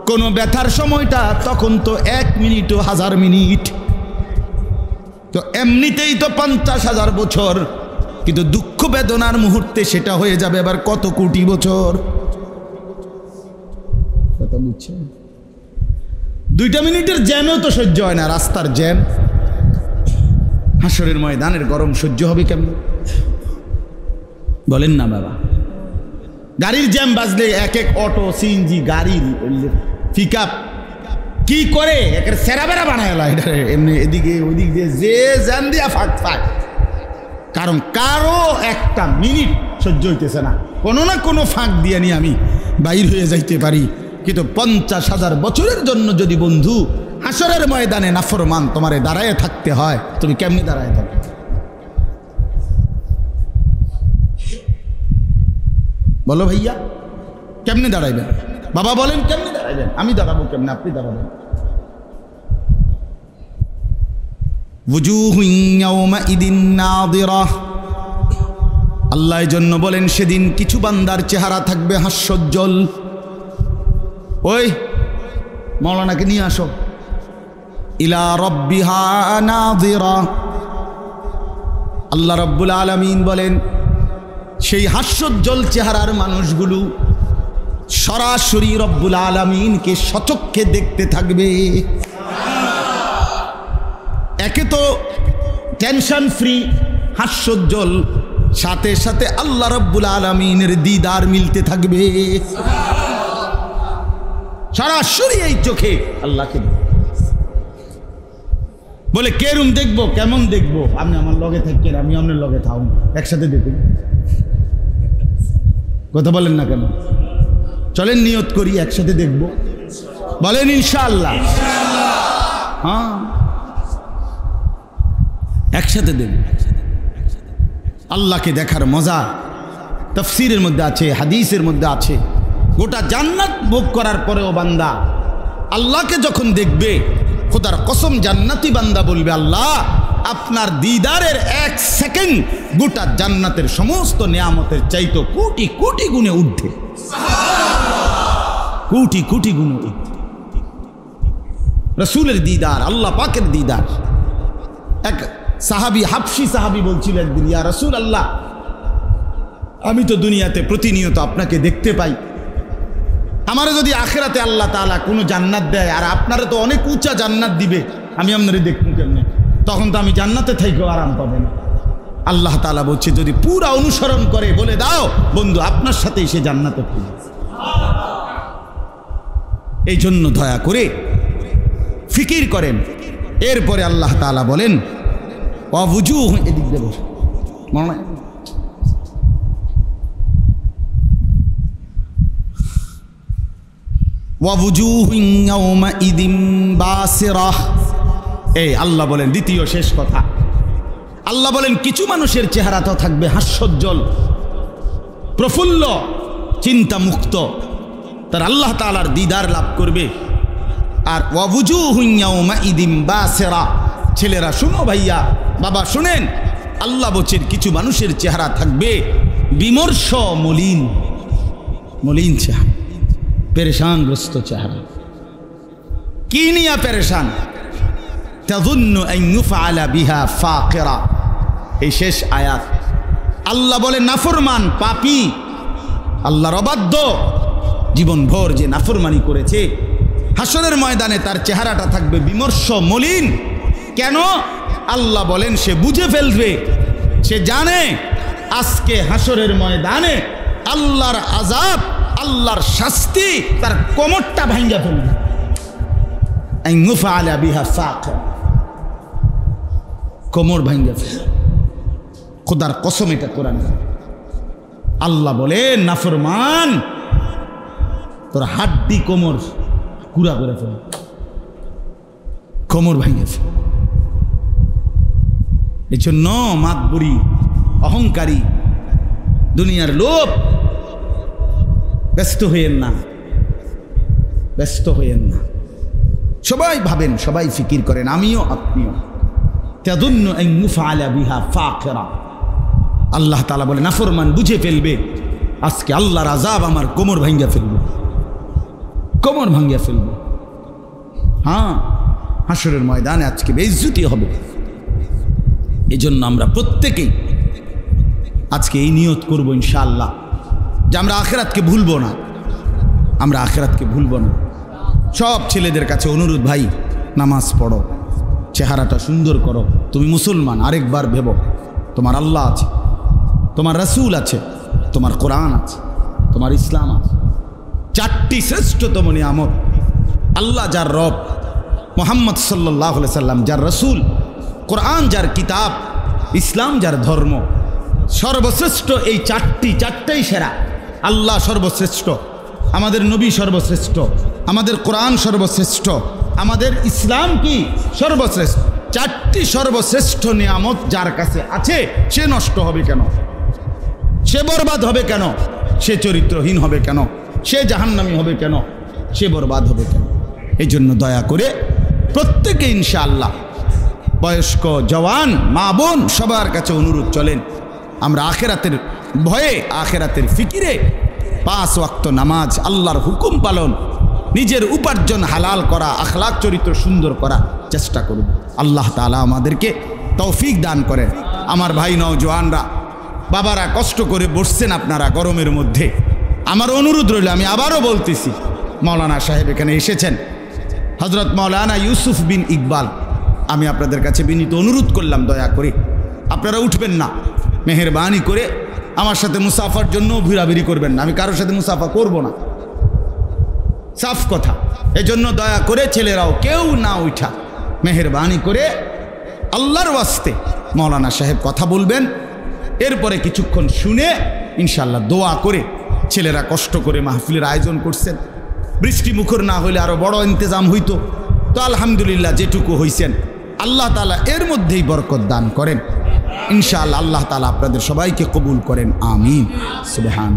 কোনো ব্যথার সময়টা তখন তো 1 মিনিটও 1000 মিনিট। তো এমনিতেই তো 50,000 বছর, কিন্তু দুঃখ বেদনার মুহূর্তে সেটা হয়ে যাবে আবার কত কোটি বছর। কথা বুঝছেন? 2 মিনিটের জ্যামেও তো সহ্য হয় না, রাস্তার জ্যাম। হাসরের ময়দানের গরম সহ্য হবে কেমন বলেন না বাবা? গাড়ির জ্যাম বাজলে এক এক অটো, সিএনজি গাড়ি, পিকআপ কি করে একের সেরাবেরা বানায় এমনি এদিকে ওদিক দিয়ে যে জ্যাম দিয়া ফাঁক ফাঁক। কারণ কারো একটা মিনিট সহ্য হইতেছে না, কোনো না কোনো ফাঁক দিয়ে নিয়ে আমি বাইর হয়ে যাইতে পারি। কিন্তু 50,000 বছরের জন্য যদি বন্ধু হাসরের ময়দানে নাফরমান তোমারে দাঁড়ায় থাকতে হয়, তুমি কেমনি দাঁড়ায় থাকবে? বলো ভাইয়া, কেমনি দাঁড়াইবেন? বাবা বলেন কেমনি দাঁড়াইবেন? আমি দাঁড়াবো কেমনে? আপনি দাঁড়াবেন। ওয়াজুহুন ইয়াউমাইদিন নাযিরাহ, আল্লাহ এর জন্য বলেন সেদিন কিছু বান্দার চেহারা থাকবে হাস্যোজ্জ্বল। ওই মাওলানাকে নিয়ে আসো। ইলা রাব্বিহা নাযিরা, আল্লাহ রাব্বুল আলামিন বলেন সেই হাস্যোজ্জ্বল চেহারার মানুষগুলো সরাসরি রব্বুল আলামিনকে সচক্ষে দেখতে থাকবে। একে তো টেনশন ফ্রি, হাস্যোজ্জ্বল, সাথে সাথে আল্লাহ রাব্বুল আলামিনের দিদার মিলতে থাকবে। সরাসরি এই চোখে আল্লাহকে বলে কেরম দেখবো, কেমন দেখবো? আপনি আমার লগে থাকেন, আমি আপনার লগে থাকুন, একসাথে দেখুন। কথা বলেন না কেন? চলেন নিয়ত করি একসাথে দেখবো, বলেন ইনশাআল্লাহ। হ্যাঁ, একসাথে দেখব। আল্লাহকে দেখার মজা তাফসীরের মধ্যে আছে, হাদিসের মধ্যে আছে। গোটা জান্নাত ভোগ করার পরেও বান্দা আল্লাহকে যখন দেখবে, খোদার কসম জান্নাতি বান্দা বলবে, আল্লাহ আপনার দিদারের 1 সেকেন্ড গোটা জান্নাতের সমস্ত নিয়ামতের চাইতো কোটি কোটি গুণে ঊর্ধ্বে, কোটি কোটি গুণে ঊর্ধ্বে। রাসূলের দিদার, আল্লাহ পাকের দিদার। এক সাহাবী, হাবশী সাহাবী বলছিল একদিন, ইয়া রাসূল আল্লাহ, আমি তো দুনিয়াতে প্রতিনিয়ত আপনাকে দেখতে পাই, আমারে যদি আখিরাতে আল্লাহ তাআলা কোনো জান্নাত দেয়, আর আপনারা তো অনেক উঁচা জান্নাত দিবে, আমি আপনারে দেখবো কেমনে? তখন তো আমি জান্নাতে থেকেও আরাম পাবো না। আল্লাহ তাআলা বলছে, যদি পুরা অনুসরণ করে বলে দাও বন্ধু আপনার সাথেই সে জান্নাতে থাকবে। এই জন্য দয়া করে ফিকির করেন। এরপরে আল্লাহ তাআলা বলেন, ওয়াজুহ, এদিক দিয়ে বসে মনে ওয়াজুহুন ইয়াওমাইদিন বাসিরাহ। এই আল্লাহ বলেন দ্বিতীয় শেষ কথা, আল্লাহ বলেন কিছু মানুষের চেহারা তো থাকবে হাস্যোজ্জ্বল, প্রফুল্ল, চিন্তামুক্ত, তার আল্লাহ তাআলার দিদার লাভ করবে। আর ওয়াজুহুন ইয়াওমাইদিন বাসিরাহ, ছেলেরা শুনো, ভাইয়া বাবা শুনেন, আল্লাহ বলছেন কিছু মানুষের চেহারা থাকবে বিমর্ষ, মলিন, মলিন চেহারা, পেরেশানগ্রস্ত চেহারা। কি নিয়ে পেরেশান? তাযুন্নু আন ইউফআলা বিহা ফাকিরা। এই শেষ আয়াত আল্লাহ বলে নাফরমান, পাপী, আল্লাহর অবাধ্য, জীবনভর যে নাফরমানি করেছে, হাসরের ময়দানে তার চেহারাটা থাকবে বিমর্ষ, মলিন। কেন? আল্লাহ বলেন সে বুঝে ফেলবে, সে জানে আজকে হাসরের ময়দানে আল্লাহর আযাব, আল্লাহর শাস্তি তার কোমরটা ভাঙা ফেলবে। আন ইউফআলা বিহা ফাকিরা, কোমর ভাঙা ফেলবে। খোদার কসম, এটা কোরআন। আল্লাহ বলেন নাফরমান, তোর হাড্ডি কোমর কুড়া করে ফেলবে, কোমর ভাঙা ফেলবে। এই জন্য মাতবুরি, অহংকারী, দুনিয়ার লোভ, ব্যস্ত হইয়েন না, ব্যস্ত হইয়েন না। সবাই ভাবেন, সবাই ফিকির করেন, আমিও আপনিও। তাযুন্নু আন ইউফআলা বিহা ফাকিরা। আল্লাহ তাআলা বলে নাফরমান বুঝে ফেলবে আজকে আল্লাহর আযাব আমার কোমর ভাঙা ফেলবে, কোমর ভাঙা ফেলবে। হ্যাঁ, হাসরের ময়দানে আজকে বেইজ্জতি হবে। এজন্য আমরা প্রত্যেকেই আজকে এই নিয়ত করব ইনশাআল্লাহ যে আমরা আখিরাতকে ভুলবো না, আমরা আখিরাতকে ভুলবো না। সব ছেলেদের কাছে অনুরোধ, ভাই নামাজ পড়ো, চেহারাটা সুন্দর করো। তুমি মুসলমান, আরেকবার ভেবো, তোমার আল্লাহ আছে, তোমার রাসূল আছে, তোমার কোরআন আছে, তোমার ইসলাম আছে। 4টি শ্রেষ্ঠতম নিয়ামত, আল্লাহ যার রব, মুহাম্মদ সাল্লাল্লাহু আলাইহি সাল্লাম যার রাসূল, কোরআন যার কিতাব, ইসলাম যার ধর্ম, সর্বশ্রেষ্ঠ। এই চারটাই সেরা। আল্লাহ সর্বশ্রেষ্ঠ, আমাদের নবী সর্বশ্রেষ্ঠ, আমাদের কোরআন সর্বশ্রেষ্ঠ, আমাদের ইসলাম কি সর্বশ্রেষ্ঠ। 4টি সর্বশ্রেষ্ঠ নিয়ামত যার কাছে আছে, সে নষ্ট হবে কেন? সে বরবাদ হবে কেন? সে চরিত্রহীন হবে কেন? সে জাহান্নামী হবে কেন? সে বরবাদ হবে কেন? এই জন্য দয়া করে প্রত্যেকে ইনশাআল্লাহ, বয়স্ক, জওয়ান, মা বোন, সবার কাছে অনুরোধ, চলেন আমরা আখিরাতের ভয়ে, আখিরাতের ফিকিরে 5 ওয়াক্ত নামাজ, আল্লাহর হুকুম পালন, নিজের উপার্জন হালাল করা, আখলাক চরিত্র সুন্দর করা চেষ্টা করব। আল্লাহ তাআলা আমাদেরকে তৌফিক দান করেন। আমার ভাই নওজওয়ানরা, বাবারা কষ্ট করে বসছেন আপনারা গরমের মধ্যে, আমার অনুরোধ রইল, আমি আবারও বলতেছি, মাওলানা সাহেব এখানে এসেছেন, হযরত মাওলানা ইউসুফ বিন ইকবাল, আমি আপনাদের কাছে বিনীত অনুরোধ করলাম, দয়া করে আপনারা উঠবেন না, মেহেরবানি করে আমার সাথে মুসাফার জন্য ভিড়াভিড়ি করবেন না। আমি কারোর সাথে মুসাফা করব না, সাফ কথা। এজন্য দয়া করে ছেলেরাও কেউ না উঠা মেহেরবানি করে আল্লাহর ওয়াস্তে মৌলানা সাহেব কথা বলবেন। এরপরে কিছুক্ষণ শুনে ইনশাআল্লাহ দোয়া করে, ছেলেরা কষ্ট করে মাহফিলের আয়োজন করছেন, বৃষ্টি মুখর না হলে আরো বড় ইন্তজাম হইতো। তো আলহামদুলিল্লাহ যেটুকু হইছেন আল্লাহ তাআলা এর মধ্যেই বরকত দান করেন ইনশাআল্লাহ। আল্লাহ তাআলা আপনাদের সবাইকে কবুল করেন, আমিন। সুবহান।